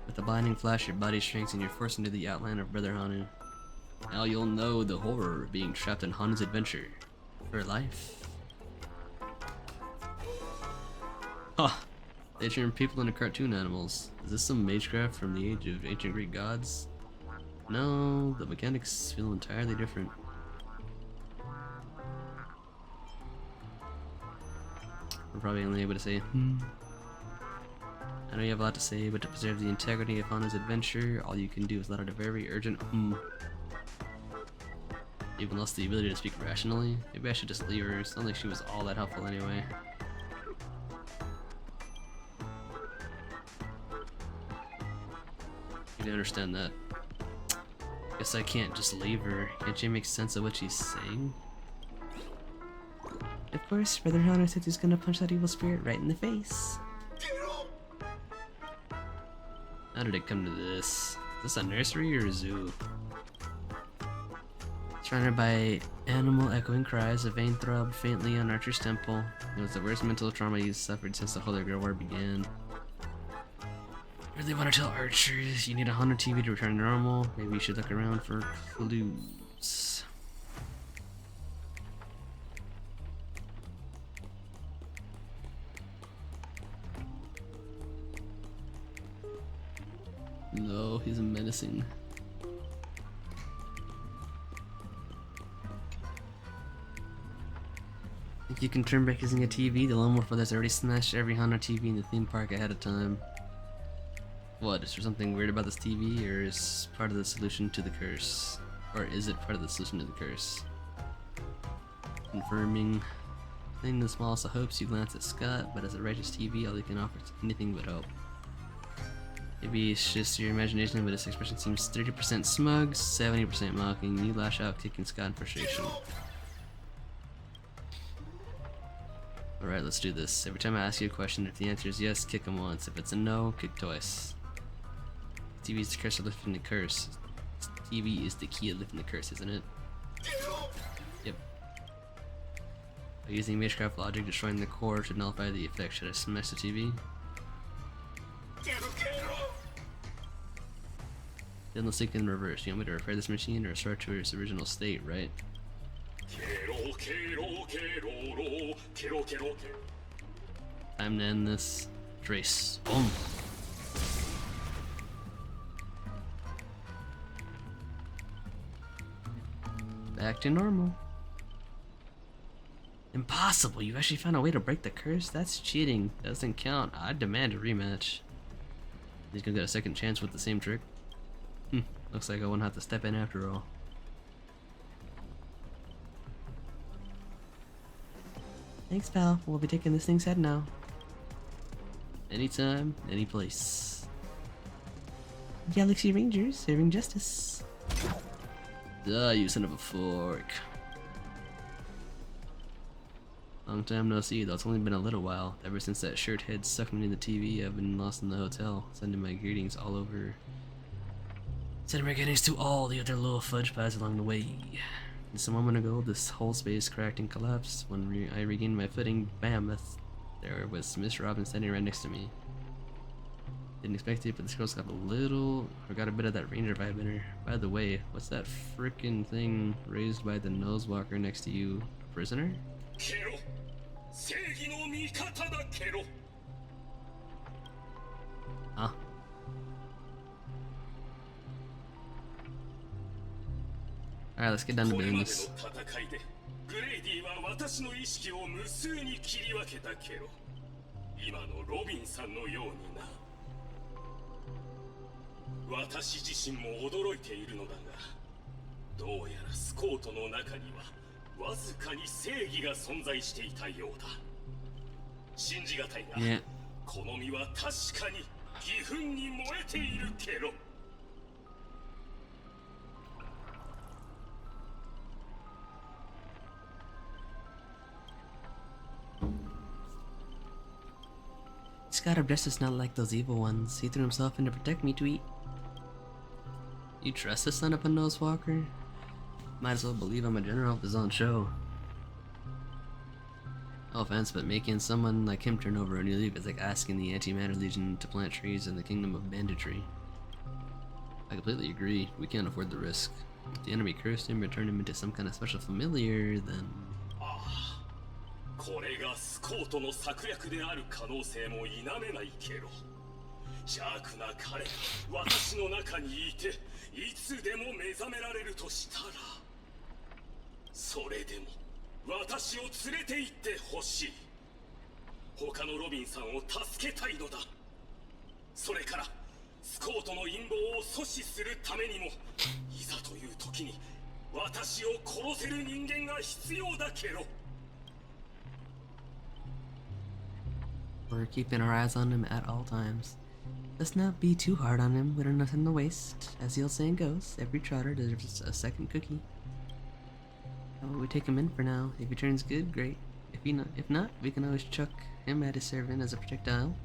With a blinding flash, your body shrinks and you're forced into the outline of Brother Hanu. Now you'll know the horror of being trapped in Hanu's adventure. For life. Huh. They turn people into cartoon animals. Is this some magecraft from the age of ancient Greek gods? No, the mechanics feel entirely different. We're probably only able to say, I know you have a lot to say, but to preserve the integrity of Hana's adventure, all you can do is let out a very urgent Even lost the ability to speak rationally? Maybe I should just leave her. It's not like she was all that helpful anyway. You can understand that. Guess I can't just leave her. Can't you make sense of what she's saying? Of course, Brother Hanu said he's gonna punch that evil spirit right in the face. How did it come to this? Is this a nursery or a zoo? Surrounded by animal echoing cries, a vein throbbed faintly on Archer's temple. It was the worst mental trauma he's suffered since the Holy Grail War began. Really want to tell Archer you need a Hana TV to return to normal. Maybe you should look around for clues. No, he's menacing. Think you can turn back using a TV? The Lone Wolf brothers already smashed every Hana TV in the theme park ahead of time. What, is there something weird about this TV, or is part of the solution to the curse? Or is it part of the solution to the curse? Confirming. In the smallest of hopes, you glance at Scott, but as a righteous TV, all he can offer is anything but hope. Maybe it's just your imagination, but his expression seems 30% smug, 70% mocking. You lash out, kicking Scott in frustration. Alright, let's do this. Every time I ask you a question, if the answer is yes, kick him once. If it's a no, kick twice. TV is the curse of lifting the curse. TV is the key of lifting the curse, isn't it? Yep. By using Magecraft logic, destroying the core should nullify the effect. Should I smash the TV? Then let's take it in reverse. You want me to repair this machine or restore it to its original state, right? Time to end this race. Boom. Back to normal. Impossible! You actually found a way to break the curse? That's cheating. Doesn't count. I demand a rematch. He's gonna get a second chance with the same trick. Looks like I won't have to step in after all. Thanks, pal. We'll be taking this thing's head now. Anytime, any place. Galaxy Rangers serving justice. Duh, you son of a fork. Long time no see, though it's only been a little while. Ever since that shirt head sucked me in the TV, I've been lost in the hotel, sending my greetings all over. Sending my greetings to all the other little fudge pies along the way. Just a moment ago, this whole space cracked and collapsed. When I regained my footing, bam, there was Miss Robin standing right next to me. Didn't expect it, but this girl's got got a bit of that ranger vibe in her. By the way, what's that frickin' thing raised by the nosewalker next to you? A prisoner? Huh? Alright, let's get down to business. 私自身も驚いているのだが、どうやらスコートの中にはわずかに正義が存在していたようだ。信じがたいが、この身は確かに義憤に燃えているけろ。This god of justice not like those evil ones. He threw himself in to protect me to eat. You trust the son of a nosewalker? Might as well believe I'm a general of his own show. No offense, but making someone like him turn over a new leaf is like asking the Anti-Matter Legion to plant trees in the kingdom of banditry. I completely agree. We can't afford the risk. If the enemy cursed him or turned him into some kind of special familiar, then... これがスコートの策略である可能性も否めないけど、邪悪な彼、私の中にいて、いつでも目覚められるとしたら、それでも私を連れて行ってほしい。他のロビンさんを助けたいのだ。それからスコートの陰謀を阻止するためにも、いざという時に私を殺せる人間が必要だけど。 We're keeping our eyes on him at all times. Let's not be too hard on him. We don't have nothing to waste. As the old saying goes, every trotter deserves a second cookie. How about we take him in for now? If he turns good, great. If not, we can always chuck him at his servant as a projectile.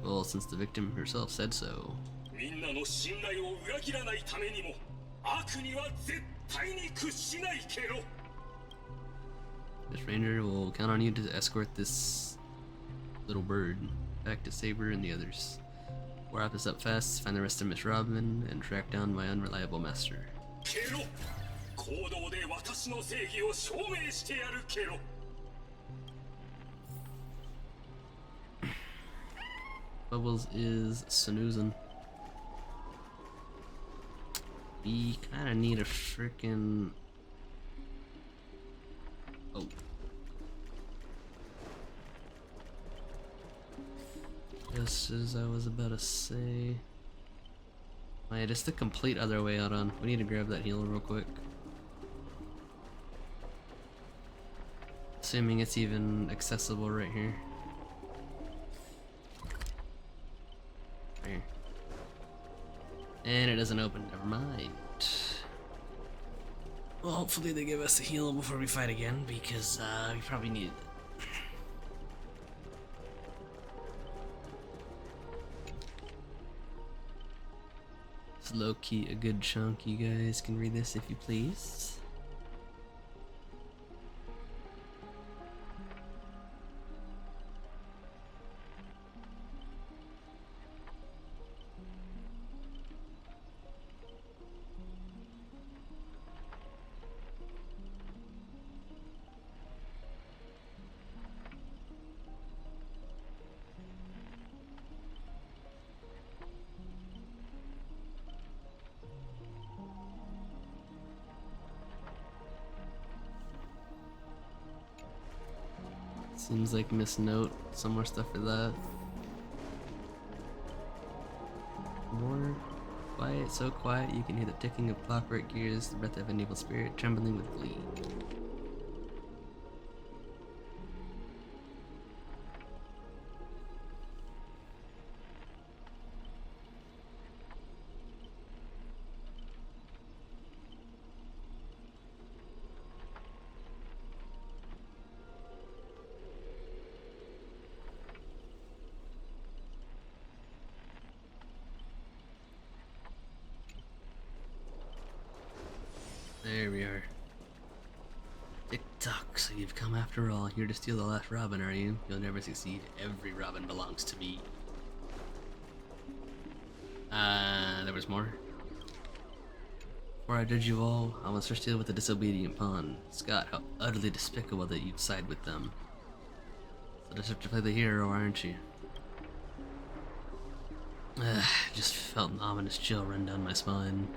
Well, since the victim herself said so. This ranger will count on you to escort this little bird back to Saber and the others. We'll wrap this up fast, find the rest of Miss Robin, and track down my unreliable master. Bubbles is snoozing. We kinda need a frickin'... Oh. Just as I was about to say... Wait, it's the complete other way out on. We need to grab that healer real quick. Assuming it's even accessible right here. Right here. And it doesn't open, never mind. Well, hopefully they give us a heal before we fight again, because we probably need it. It's low-key a good chunk. You guys can read this if you please. Seems like Miss Note, some more stuff for that. More quiet, so quiet you can hear the ticking of clockwork gears, the breath of an evil spirit trembling with glee. There we are. Tick-tock, so you've come after all, here to steal the last robin, are you? You'll never succeed. Every robin belongs to me. There was more. Before I judge you all, I must first deal with the disobedient pawn. Scott, how utterly despicable that you'd side with them. So just have to play the hero, aren't you? Just felt an ominous chill run down my spine.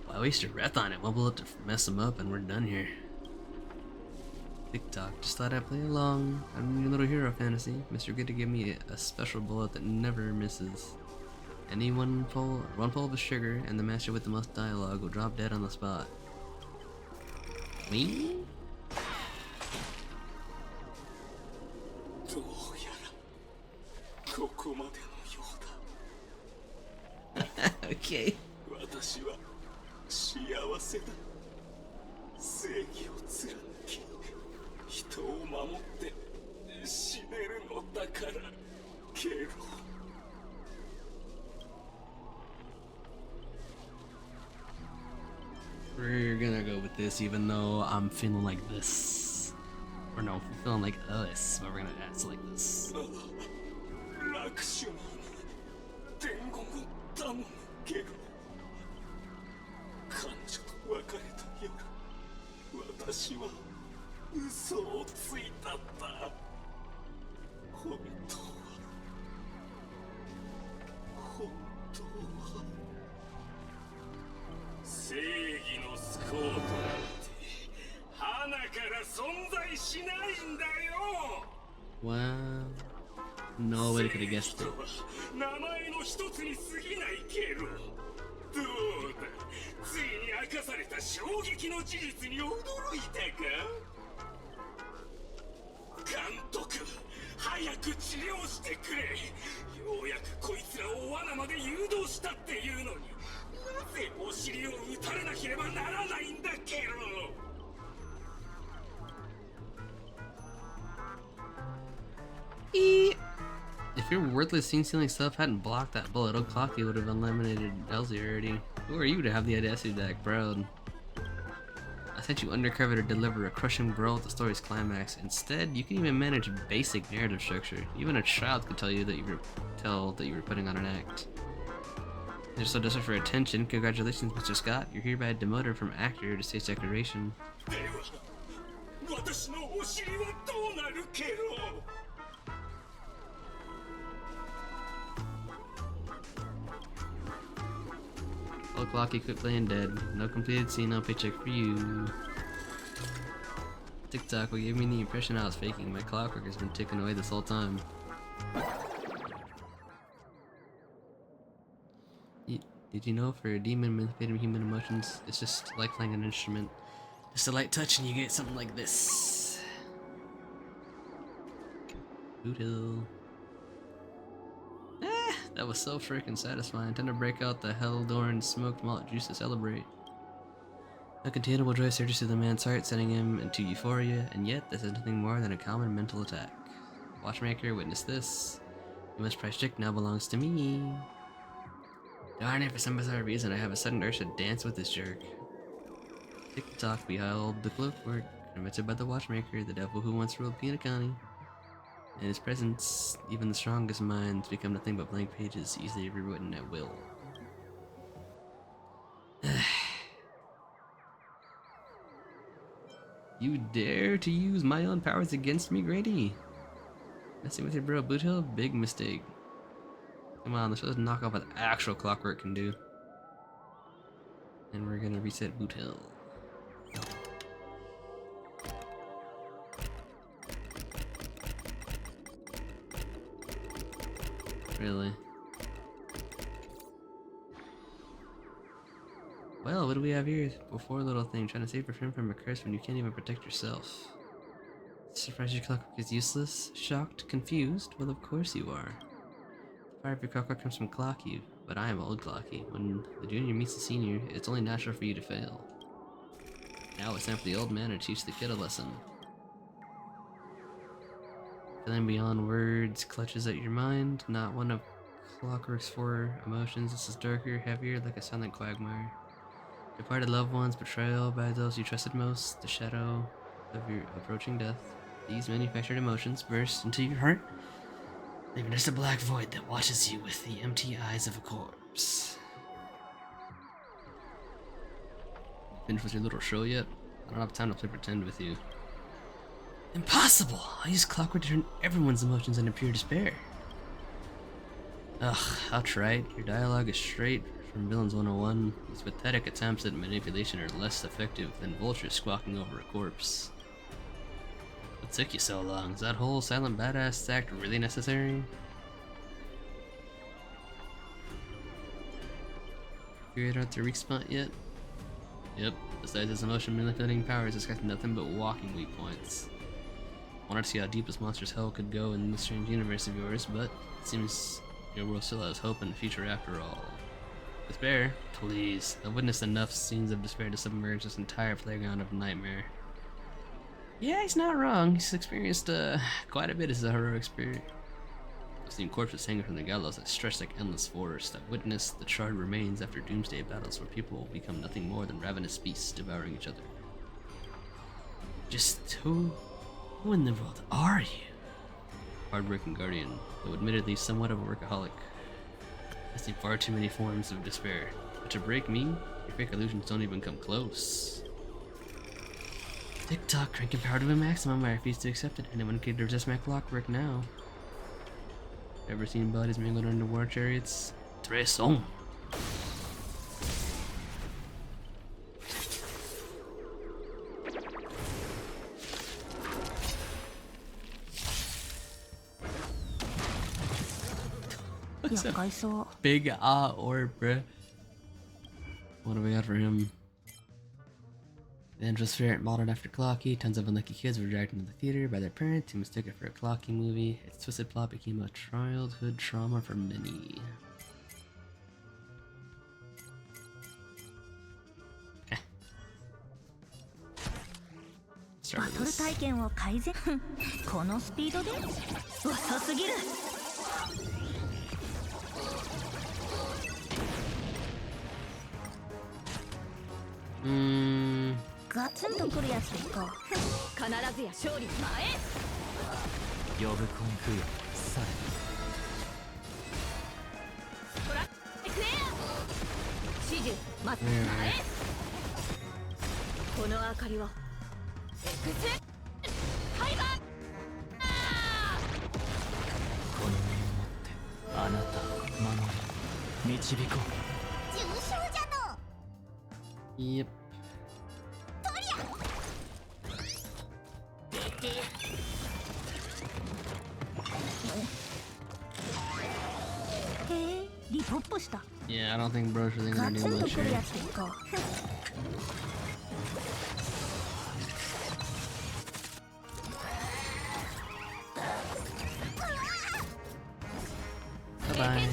Why waste your breath on it? One bullet to mess them up and we're done here. Tick-tock, just thought I'd play along. I'm your little hero fantasy. Mr. Good to give me a special bullet that never misses. Any one pull of a sugar, and the master with the most dialogue will drop dead on the spot. Me? Okay. 私は幸せだ。正義を貫き、人を守って死ねるのだから、ケロ。We're gonna go with this, even though I'm feeling like this. Or no, I'm feeling like this, but we're gonna act like this. ラクシュマン、伝言を頼む、ケロ。彼女と別れた夜、私は嘘をついたんだ。本当は正義のスコートなんて鼻から存在しないんだよ。 Wow. Nobody could have guessed it. 名前の一つに過ぎないけど、どうだ、ついに明かされた衝撃の事実に驚いたか。監督、早く治療してくれ。ようやくこいつらを罠まで誘導したっていうのに、なぜお尻を撃たれなければならないんだケロ。If your worthless scene-stealing stuff hadn't blocked that bullet, O'Clocky would have eliminated Elsie already. Who are you to have the audacity to act proud? I sent you undercover to deliver a crushing blow at the story's climax. Instead, you can even manage basic narrative structure. Even a child could tell you that you were putting on an act. You're so desperate for attention. Congratulations, Mr. Scott. You're hereby demoted from actor to stage decoration. では、私のお尻はどうなるケロ。O'Clocky, quit playing dead. No completed scene, no paycheck for you. TikTok will give me the impression I was faking. My clockwork has been ticking away this whole time. Did you know for a demon manipulating human emotions, it's just like playing an instrument. Just a light touch and you get something like this. Boot Hill. That was so freaking satisfying. Time to break out the Hell-Dorn smoked malt juice to celebrate. A containable joy surges through the man's heart, sending him into euphoria, and yet this is nothing more than a common mental attack. Watchmaker, witness this. The most prized trick now belongs to me. Darn it, for some bizarre reason I have a sudden urge to dance with this jerk. Tick-tock, behold the clockwork, invented by the watchmaker, the devil who once ruled Pinacani. In his presence, even the strongest minds become nothing but blank pages, easily rewritten at will. You dare to use my own powers against me, Grady? Messing with your bro Boot Hill? Big mistake. Come on, let's just knock off what actual clockwork can do. And we're gonna reset Boot Hill. Really? Well, what do we have here? Before little thing, trying to save your friend from a curse when you can't even protect yourself. Surprised your clockwork is useless? Shocked? Confused? Well, of course you are. The fire of your clockwork comes from Clocky, but I am old Clocky. When the junior meets the senior, it's only natural for you to fail. Now it's time for the old man to teach the kid a lesson. Feeling beyond words clutches at your mind, not one of Clockwork's four emotions. This is darker, heavier, like a silent quagmire. Departed loved ones, betrayal by those you trusted most, the shadow of your approaching death. These manufactured emotions burst into your heart, leaving just a black void that watches you with the empty eyes of a corpse. Finished with your little show yet? I don't have time to play pretend with you. Impossible! I use clockwork to turn everyone's emotions into pure despair. Ugh, I'll try it. Your dialogue is straight from Villains 101. These pathetic attempts at manipulation are less effective than vultures squawking over a corpse. What took you so long? Is that whole silent badass act really necessary? Figured out the weak spot yet? Yep, besides his emotion manipulating powers, this guy's nothing but walking weak points. Wanted to see how deep this monster's hell could go in this strange universe of yours, but it seems your world still has hope and a future after all. Despair? Please. I've witnessed enough scenes of despair to submerge this entire playground of nightmare. Yeah, he's not wrong. He's experienced quite a bit as a heroic spirit. I've seen corpses hanging from the gallows that stretch like endless forests. I've witnessed the charred remains after doomsday battles where people will become nothing more than ravenous beasts devouring each other. Just who in the world are you? Hardworking guardian, though admittedly somewhat of a workaholic. I've seen far too many forms of despair. But to break me, your fake illusions don't even come close. Tick-tock, cranking power to a maximum. I refuse to accept it. Anyone could resist my clockwork now. Ever seen bodies mangled under war chariots? Tres on. Big orb, bruh. What do we got for him? The angel spirit modeled after Clocky. Tons of unlucky kids were dragged into the theater by their parents who mistook it for a Clocky movie. Its twisted plot became a childhood trauma for many. Okay. Start with this. Mm. ガツンとくるやつでいこう必ずや勝利前呼ぶコンクよさトラックエア始終待つ前この明かりはエクスハイバーこの身をもってあなたを守り導こう重傷じゃの Yep. Yeah, I don't think bro's really gonna do much here. Bye-bye.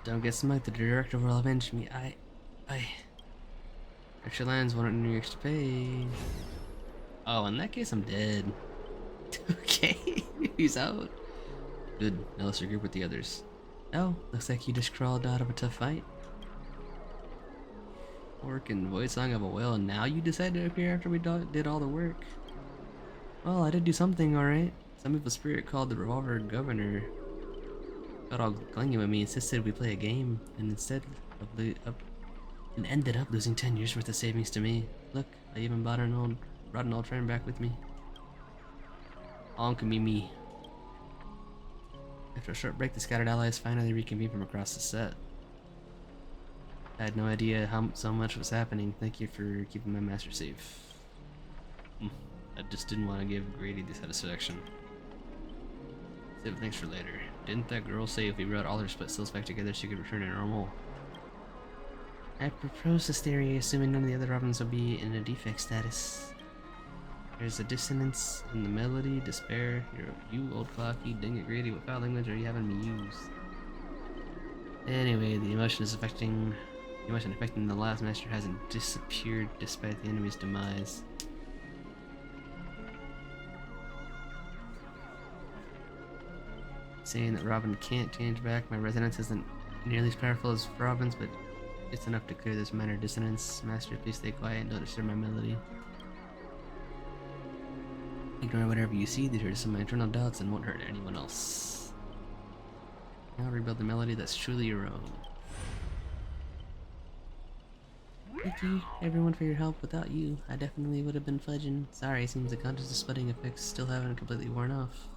Don't get smoked, the director will avenge me. Extra lines, want new extra pay. Oh, in that case, I'm dead. Okay, he's out. Good, now let's regroup with the others. Oh, looks like you just crawled out of a tough fight. Working voice song of a whale, and now you decide to appear after we did all the work. Well, I did do something, alright. Some evil spirit called the Revolver Governor got all clingy with me, insisted we play a game, and ended up losing 10 years worth of savings to me. Look, I even brought an old friend back with me. All can be me. After a short break, the scattered allies finally reconvened from across the set. I had no idea so much was happening. Thank you for keeping my master safe. I just didn't want to give Grady the satisfaction. Save things for later. Didn't that girl say if we brought all her split cells back together, she could return to normal? I propose this theory, assuming none of the other Robins will be in a defect status. There's a dissonance in the melody, despair. You old clocky, dang it, Grady, what foul language are you having me use? Anyway, the emotion affecting the last master hasn't disappeared despite the enemy's demise. Saying that Robin can't change back, my resonance isn't nearly as powerful as Robin's, but it's enough to clear this minor dissonance. Master, please stay quiet and don't disturb my melody. Ignore whatever you see, these are just some of my internal doubts and won't hurt anyone else. Now rebuild the melody that's truly your own. Thank you, everyone, for your help. Without you, I definitely would have been fudging. Sorry, seems the consciousness splitting effects still haven't completely worn off.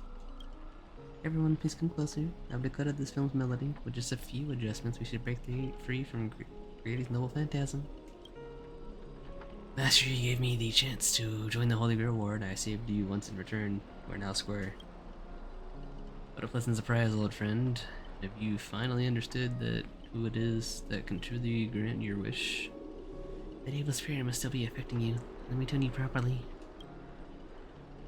Everyone, please come closer. I've decoded this film's melody. With just a few adjustments, we should break free from Grady's noble phantasm. Master, you gave me the chance to join the Holy Grail Ward. I saved you once in return. We're now square. What a pleasant surprise, old friend. Have you finally understood that who it is that can truly grant your wish? That evil spirit must still be affecting you. Let me tune you properly.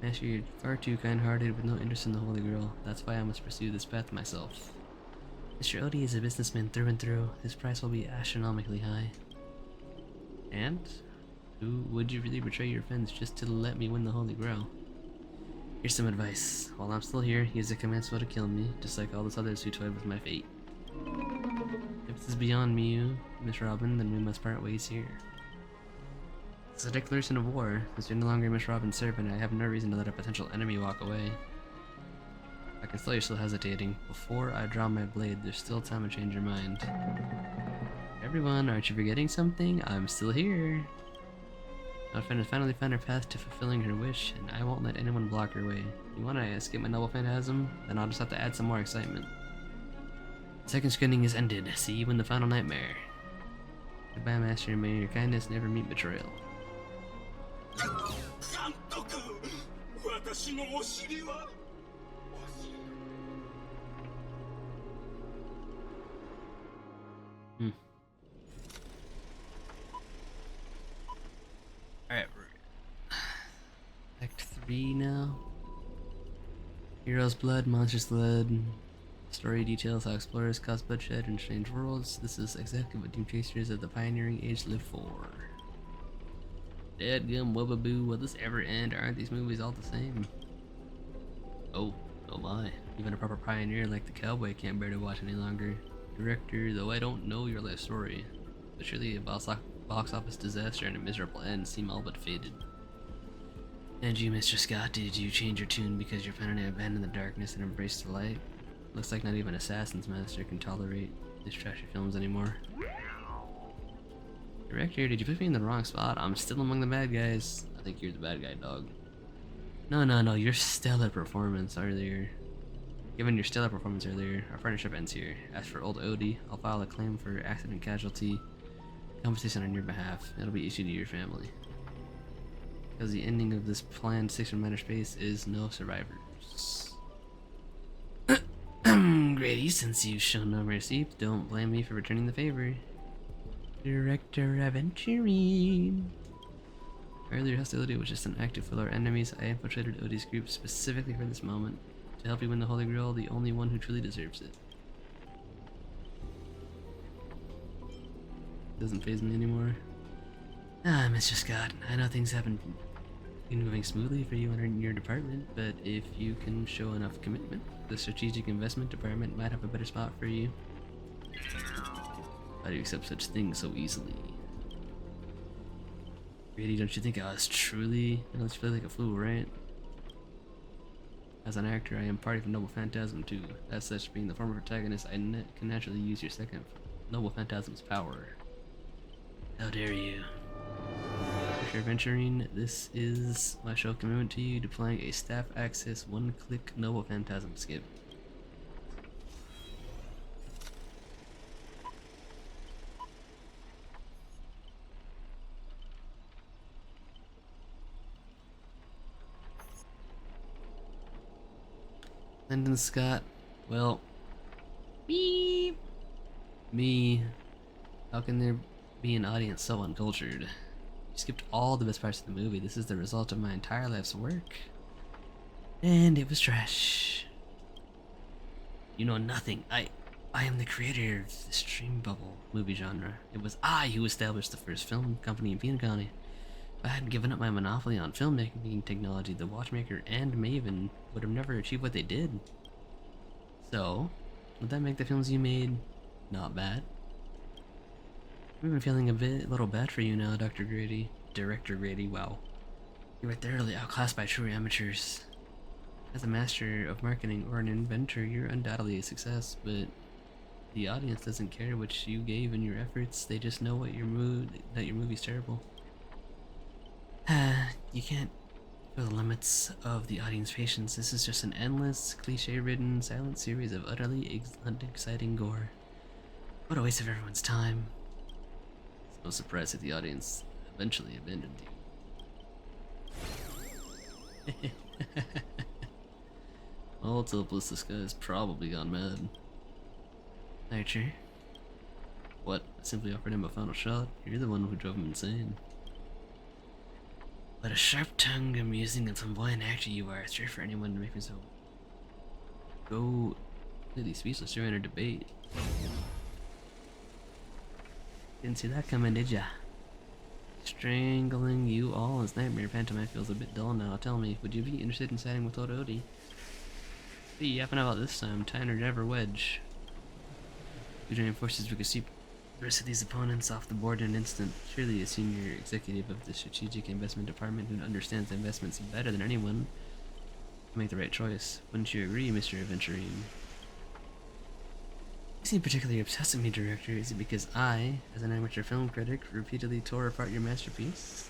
Master, you're far too kind-hearted with no interest in the Holy Grail. That's why I must pursue this path myself. Mr. Odie is a businessman through and through. His price will be astronomically high. And? Who would you really betray your friends just to let me win the Holy Grail? Here's some advice. While I'm still here, use the command spell to kill me, just like all those others who toyed with my fate. If this is beyond me, Miss Robin, then we must part ways here. It's a declaration of war. Since you're no longer Miss Robin's servant, I have no reason to let a potential enemy walk away. I can tell you're still hesitating. Before I draw my blade, there's still time to change your mind. Everyone, aren't you forgetting something? I'm still here. My friend has finally found her path to fulfilling her wish, and I won't let anyone block her way. You want to escape my noble phantasm? Then I'll just have to add some more excitement. The second screening is ended. See you in the final nightmare. Goodbye, Master, and may your kindness never meet betrayal. 監督、私のお尻は。Alright, Act 3 now. Heroes' blood, monsters' blood. Story details how explorers cause bloodshed in strange worlds. This is exactly what Doom Chasers of the Pioneering Age live for. Dadgum wubbaboo, will this ever end? Aren't these movies all the same? Oh my. Even a proper pioneer like the cowboy can't bear to watch any longer. Director, though I don't know your life story, but surely a box office disaster and a miserable end seem all but fated. And you, Mr. Scott, did you change your tune because you're finally abandoned the darkness and embraced the light? Looks like not even Assassin's Master can tolerate these trashy films anymore. Director, did you put me in the wrong spot? I'm still among the bad guys. I think you're the bad guy, dog. No, your stellar performance earlier. Given your stellar performance earlier, our partnership ends here. As for old Odie, I'll file a claim for accident casualty compensation on your behalf. It'll be issued to your family. Because the ending of this planned 6 from outer space is no survivors. Grady, since you've shown no mercy, don't blame me for returning the favor. Director Aventurine. Earlier hostility was just an act to fill our enemies. I infiltrated Odie's group specifically for this moment. To help you win the Holy Grail, the only one who truly deserves it. Doesn't faze me anymore. Mr. Scott, I know things haven't been moving smoothly for you in your department, but if you can show enough commitment, the strategic investment department might have a better spot for you. How do you accept such things so easily? Really, don't you think I was truly like a fool, right? As an actor, I am part of a noble phantasm too. As such, being the former protagonist, I can naturally use your second noble phantasm's power. How dare you? Mr. Aventurine, this is my show commitment to you, deploying a staff access one-click noble phantasm skip. Lyndon Scott, well, beep. Me. How can there be an audience so uncultured? You skipped all the best parts of the movie. This is the result of my entire life's work. And it was trash. You know nothing. I am the creator of the stream bubble movie genre. It was I who established the first film company in Peanut County. If I hadn't given up my monopoly on filmmaking technology, the Watchmaker and Maven would have never achieved what they did. So, would that make the films you made not bad? I'm even feeling a little bad for you now, Dr. Grady. Director Grady, wow. You were thoroughly outclassed by true amateurs. As a master of marketing or an inventor, you're undoubtedly a success, but the audience doesn't care what you gave in your efforts. They just know that your movie's terrible. You can't feel the limits of the audience patience. This is just an endless, cliche-ridden, silent series of utterly unexciting gore. What a waste of everyone's time. It's no surprise that the audience eventually abandoned you. All it's hopeless, this guy's probably gone mad. Archer. What? I simply offered him a final shot. You're the one who drove him insane. What a sharp-tongued, amusing, and flamboyant actor you are. It's rare for anyone to make me so go completely speechless during a debate. Didn't see that coming, did ya? Strangling you all as nightmare pantomime feels a bit dull now. Tell me, would you be interested in siding with Odie? What are you yapping about this time? Tyner, Dev, or Wedge? We join forces, we could sweep the rest of these opponents off the board in an instant. Surely a senior executive of the strategic investment department who understands investments better than anyone will make the right choice. Wouldn't you agree, Mr. Aventurine? You seem particularly obsessed with me, Director. Is it because I, as an amateur film critic, repeatedly tore apart your masterpiece?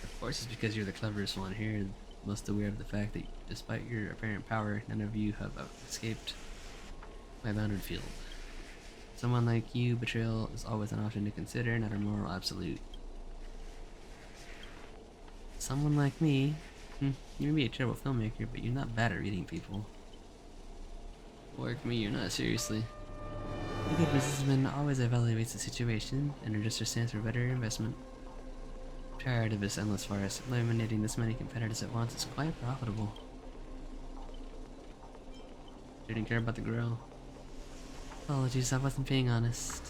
Of course it's because you're the cleverest one here, most aware of the fact that despite your apparent power, none of you have escaped my bounded field. Someone like you, betrayal is always an option to consider, not a moral absolute. Someone like me, you may be a terrible filmmaker, but you're not bad at reading people. Work me, you're not, seriously. A good businessman always evaluates the situation and adjusts their stance for better investment. I'm tired of this endless farce. Eliminating this many competitors at once is quite profitable. Didn't care about the grill. Apologies, I wasn't being honest.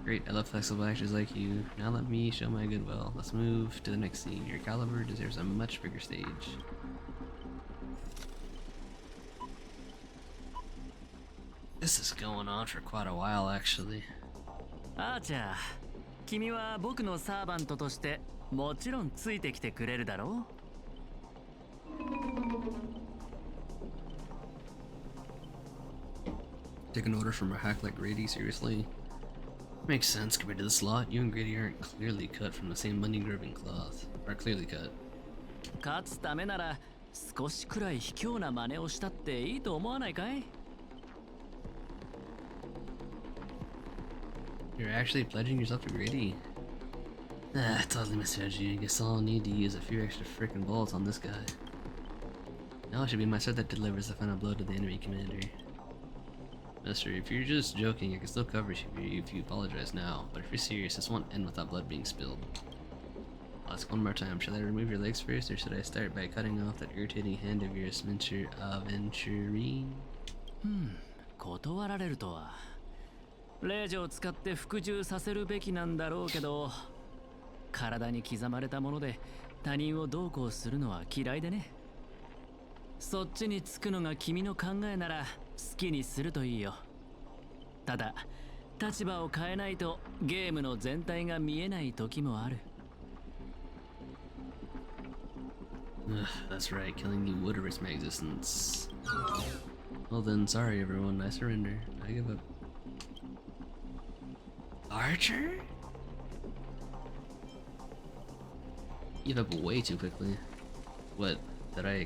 Great, I love flexible actors like you. Now let me show my goodwill. Let's move to the next scene. Your caliber deserves a much bigger stage. This is going on for quite a while, actually. アーチャー、君は僕のサーバントとしてもちろんついてきてくれるだろう? Take an order from a hack like Grady, seriously? Makes sense compared to the slot. You and Grady aren't clearly cut from the same money-grubbing cloth. Are clearly cut. 勝つためなら少しくらい卑怯な真似をしたっていいと思わないかい? You're actually pledging yourself to Grady? Ah, totally misjudged you. I guess I'll need to use a few extra frickin' bullets on this guy. Now it should be my sword that delivers the final blow to the enemy commander. Mister, if you're just joking, I can still cover you if you apologize now. But if you're serious, this won't end without blood being spilled. I'll ask one more time. Should I remove your legs first, or should I start by cutting off that irritating hand of yours, Mr. Aventurine? 断られるとは。令状を使って服従させるべきなんだろうけど、体に刻まれたもので他人をどうこうするのは嫌いでね。そっちにつくのが君の考えなら好きにするといいよ。ただ、立場を変えないとゲームの全体が見えない時もある。That's right, killing you would erase my existence. Well then, sorry everyone, I surrender. I give up. Archer? You give up way too quickly. What did I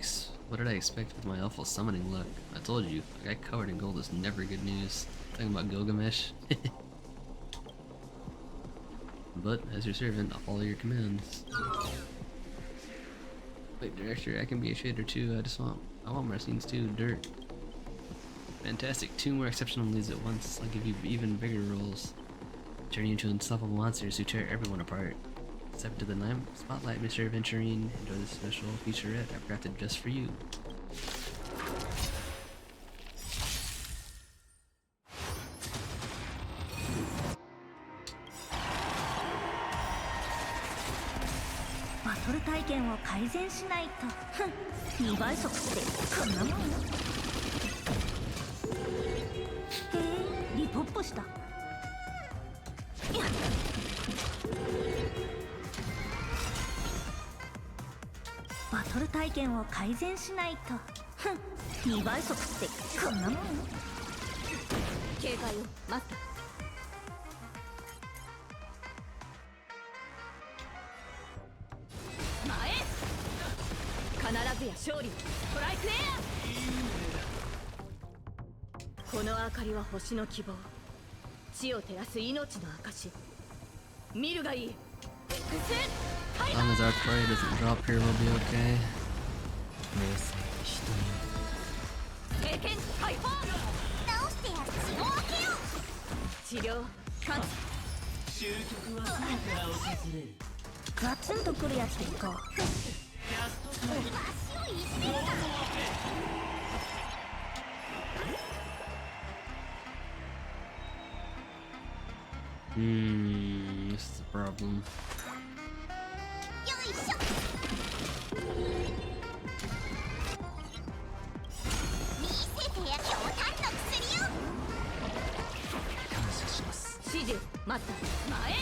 expect with my awful summoning luck? I told you, a guy covered in gold is never good news. Talking about Gilgamesh. But as your servant, I'll follow your commands. Wait, Director, I can be a shader too. I just want I want more scenes too. Dirt. Fantastic. 2 more exceptional leads at once. I'll give you even bigger roles. Turn you into unstoppable monsters who tear everyone apart. Step to the spotlight, Mr. Aventurine. Enjoy this special featurette I've crafted just for you.バトル体験を改善しないと。2倍速ってこんなもんよ。へえ、リポップした。バトル体験を改善しないと。2倍速ってこんなもんよ。警戒を待った。必ずや勝利を。トライクエア。この明かりは星の希望、地を照らす命の証。見るがいい。As long as our prey doesn't drop here, we'll be okay. 経験解放。直してや血を分けよう。治療完治。終局はすぐから訪れる。ガツンとくるやつでいこう。This is a problem. よいしょ。見せてや強胆の薬よ。感謝します。指示待った。前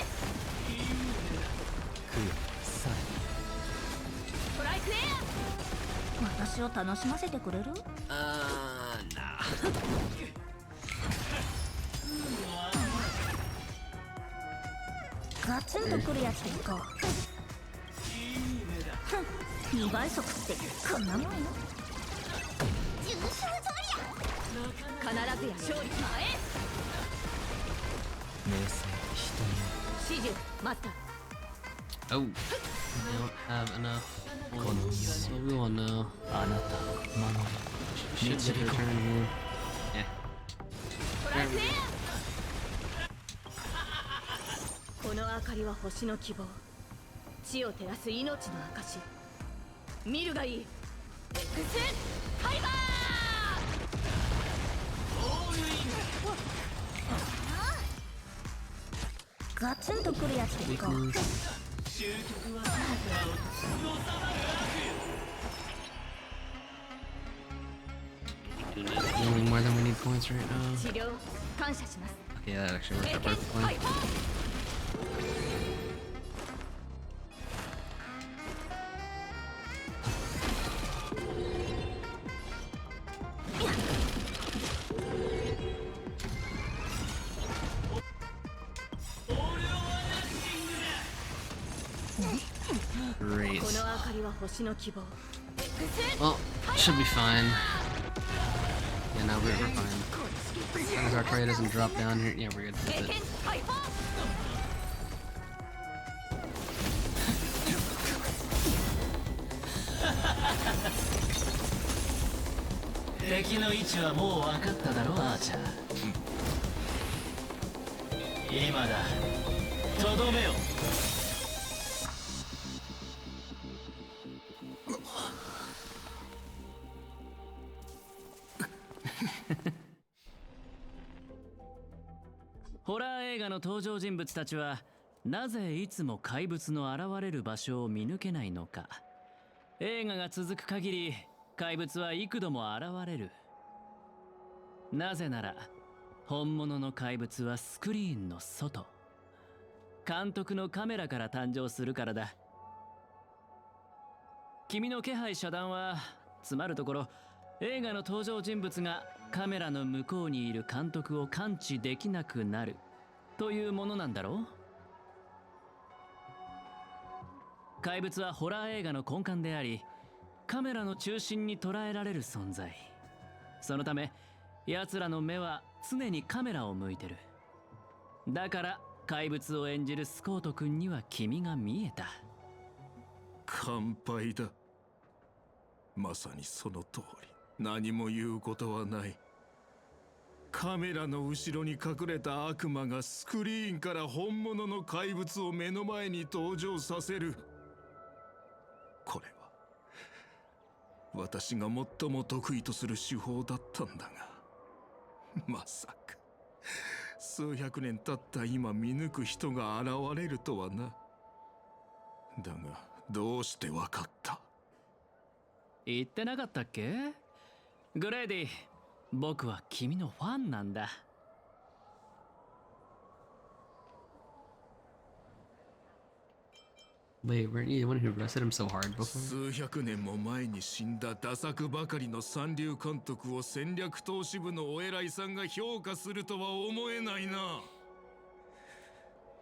クヨサイトライクエ私を楽しませてくれる？Nah. ガツンとくるやつでいこう。2倍速ってこんなもんよ。重傷ぞア。必ずや勝利。前名声人指示待った。Oh, we don't have enough points. What we want now? よあなたを守る。 Should get a turn here. Yeah. トライクエア。この明かりは星の希望、地を照らす命の証。見るがいい。Xファイバー。ガツンとくるやつでいこう。 Weakness. 終局はすぐから収まる。 Doing more than we need points right now. 治療感謝します。 Okay, that actually worked 経 out 験 perfectly. 解放。Great. この明かりは星の希望。 Well, should be fine. Yeah, no, we're fine. As long as our prey doesn't drop down here, yeah, we're good. 経 That's 験 it. 解放。敵の位置はもう分かっただろ、アーチャー。今だ。とどめよ。ホラー映画の登場人物たちはなぜいつも怪物の現れる場所を見抜けないのか。映画が続く限り怪物は幾度も現れる。なぜなら本物の怪物はスクリーンの外、監督のカメラから誕生するからだ。君の気配遮断はつまるところ、映画の登場人物がカメラの向こうにいる監督を感知できなくなるというものなんだろう。怪物はホラー映画の根幹であり、カメラの中心に捉えられる存在。そのため奴らの目は常にカメラを向いてる。だから怪物を演じるスコート君には君が見えた。乾杯だ。まさにその通り。何も言うことはない。カメラの後ろに隠れた悪魔がスクリーンから本物の怪物を目の前に登場させる。これは私が最も得意とする手法だったんだが、まさか数百年経った今見抜く人が現れるとはな。だがどうしてわかった？言ってなかったっけ？グレイディ、僕は君のファンなんだ。Wait, weren't you the one who arrested him so hard before? 数百年も前に死んだダ作ばかりの三流監督を戦略投資部のお偉いさんが評価するとは思えないな。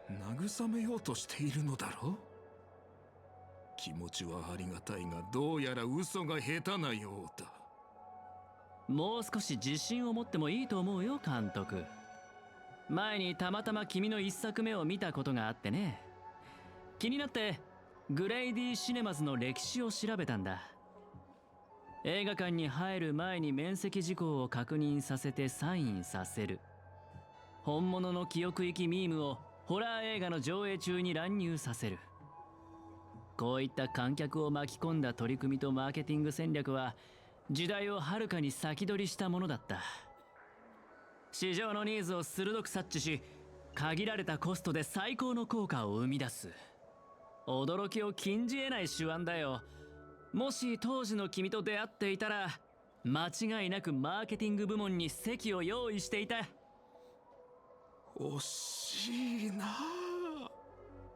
慰めようとしているのだろう。気持ちはありがたいが、どうやら嘘が下手なようだ。もう少し自信を持ってもいいと思うよ、監督。前にたまたま君の一作目を見たことがあってね。気になってグレイディシネマズの歴史を調べたんだ。映画館に入る前に免責事項を確認させてサインさせる。本物の記憶域ミームをホラー映画の上映中に乱入させる。こういった観客を巻き込んだ取り組みとマーケティング戦略は時代をはるかに先取りしたものだった。市場のニーズを鋭く察知し、限られたコストで最高の効果を生み出す。驚きを禁じ得ない手腕だよ。もし当時の君と出会っていたら、間違いなくマーケティング部門に席を用意していた。惜しいなあ。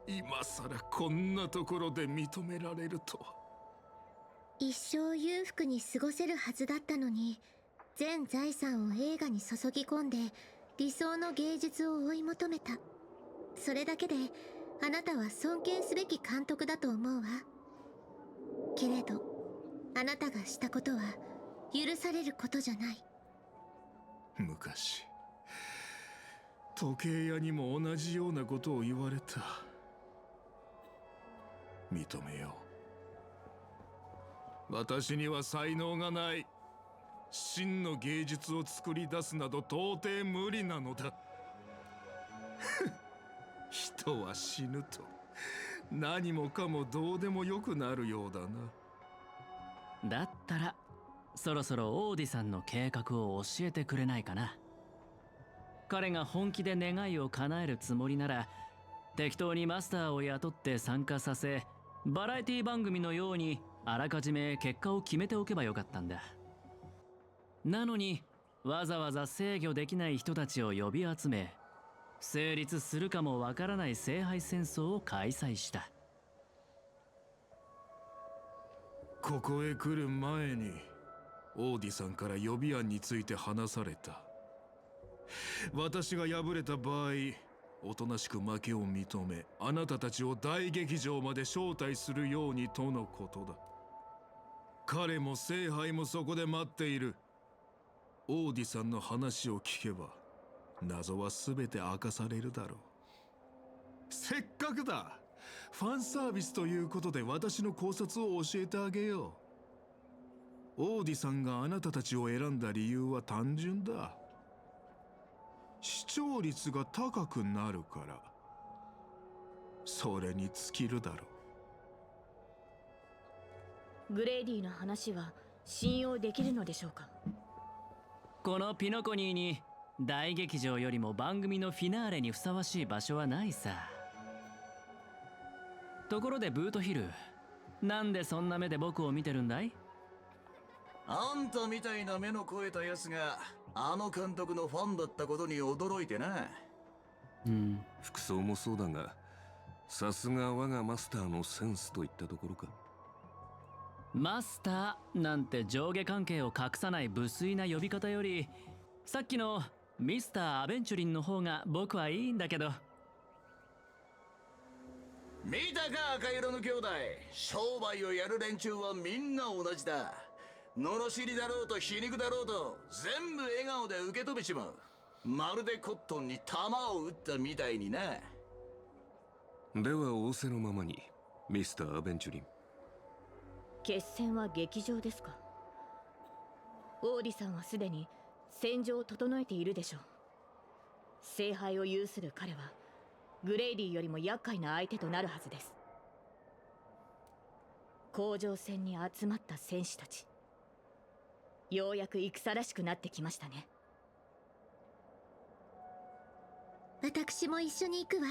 今さらこんなところで認められるとは。一生裕福に過ごせるはずだったのに、全財産を映画に注ぎ込んで理想の芸術を追い求めた。それだけであなたは尊敬すべき監督だと思うわ。けれどあなたがしたことは許されることじゃない。昔時計屋にも同じようなことを言われた。認めよう。私には才能がない。真の芸術を作り出すなど到底無理なのだ。人は死ぬと何もかもどうでもよくなるようだな。だったらそろそろオーディさんの計画を教えてくれないかな。彼が本気で願いを叶えるつもりなら、適当にマスターを雇って参加させ、バラエティ番組のようにあらかじめ結果を決めておけばよかったんだ。なのにわざわざ制御できない人たちを呼び集め、成立するかもわからない聖杯戦争を開催した。ここへ来る前にオーディさんから予備案について話された。私が敗れた場合、おとなしく負けを認め、あなたたちを大劇場まで招待するようにとのことだ。彼も聖杯もそこで待っている。オーディさんの話を聞けば謎は全て明かされるだろう。せっかくだ。ファンサービスということで私の考察を教えてあげよう。オーディさんがあなたたちを選んだ理由は単純だ。視聴率が高くなるから。それに尽きるだろう。グレイディの話は信用できるのでしょうか？このピノコニーに大劇場よりも番組のフィナーレにふさわしい場所はないさ。ところでブートヒル、なんでそんな目で僕を見てるんだい？あんたみたいな目の肥えたやつがあの監督のファンだったことに驚いてな。服装もそうだが、さすが我がマスターのセンスといったところか。マスターなんて上下関係を隠さない無粋な呼び方より、さっきのミスター・アベンチュリンの方が僕はいいんだけど。見たか赤色の兄弟。商売をやる連中はみんな同じだ。罵りだろうと皮肉だろうと全部笑顔で受け止めちまう。まるでコットンに弾を撃ったみたいにな。では仰せのままにミスター・アベンチュリン。決戦は劇場ですか。王李さんはすでに戦場を整えているでしょう。聖杯を有する彼はグレイディよりも厄介な相手となるはずです。甲状戦に集まった戦士たち、ようやく戦らしくなってきましたね。私も一緒に行くわ。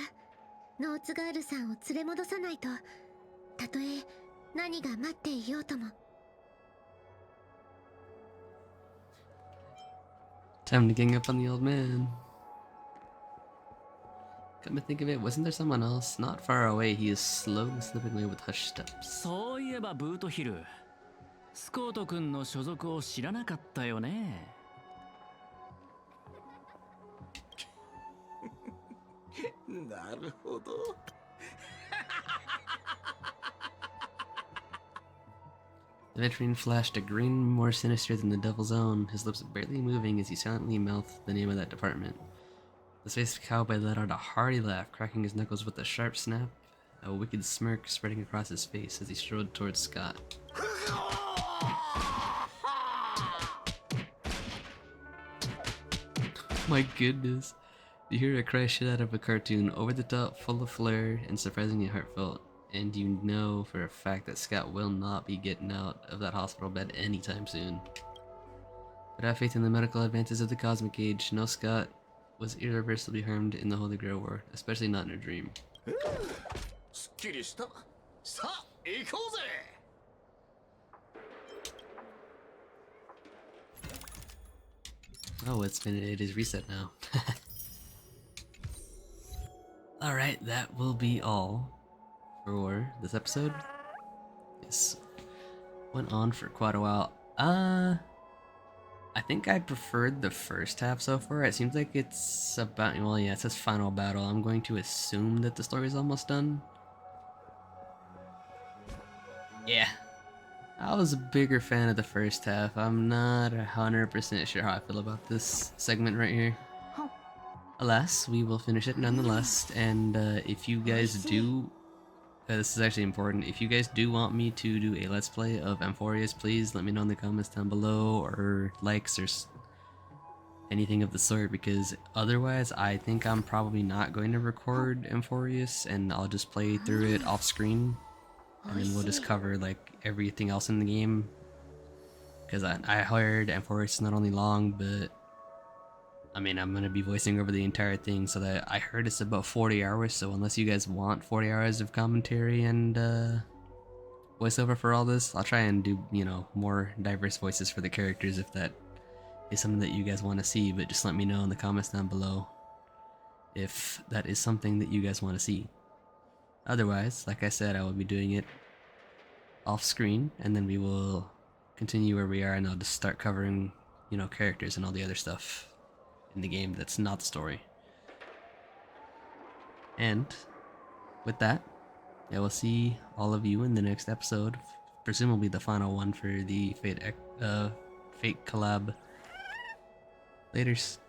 ノーツガールさんを連れ戻さないと、たとえ何が待っていようとも。Time to gang up on the old man. Come to think of it, wasn't there someone else? Not far away, he is slowly slipping away with hushed steps. そういえばブートヒル、スコート君の所属を知らなかったよね。なるほど。The veteran flashed a grin more sinister than the devil's own, his lips barely moving as he silently mouthed the name of that department. The face cowboy let out a hearty laugh, cracking his knuckles with a sharp snap, a wicked smirk spreading across his face as he strode towards Scott. My goodness. You hear a cry shit out of a cartoon, over the top, full of flair, and surprisingly heartfelt, and you know for a fact that Scott will not be getting out of that hospital bed anytime soon. But have faith in the medical advances of the Cosmic Age. No Scott was irreversibly harmed in the Holy Grail War, especially not in a dream. すっきりした。さあ、行こうぜ。Oh, it is reset now. Alright, that will be all for this episode. This went on for quite a while. I think I preferred the first half so far. It seems like it's about, well, yeah, it says final battle. I'm going to assume that the story is almost done. Yeah. I was a bigger fan of the first half. I'm not 100% sure how I feel about this segment right here. Alas, we will finish it nonetheless, and if you guys do, this is actually important, if you guys do want me to do a let's play of Amphorius, please let me know in the comments down below, or likes, or anything of the sort, because otherwise I think I'm probably not going to record Amphorius, and I'll just play through it off screen, and then we'll just cover like everything else in the game, because I heard Amphorius is not only long, but I mean, I'm going to be voicing over the entire thing, so that I heard it's about 40 hours, so unless you guys want 40 hours of commentary and voiceover for all this, I'll try and do, you know, more diverse voices for the characters if that is something that you guys want to see, but just let me know in the comments down below if that is something that you guys want to see. Otherwise, like I said, I will be doing it off screen, and then we will continue where we are, and I'll just start covering, you know, characters and all the other stuff in the game that's not the story. And with that, I will see all of you in the next episode, presumably the final one for the Fate Collab. Laters.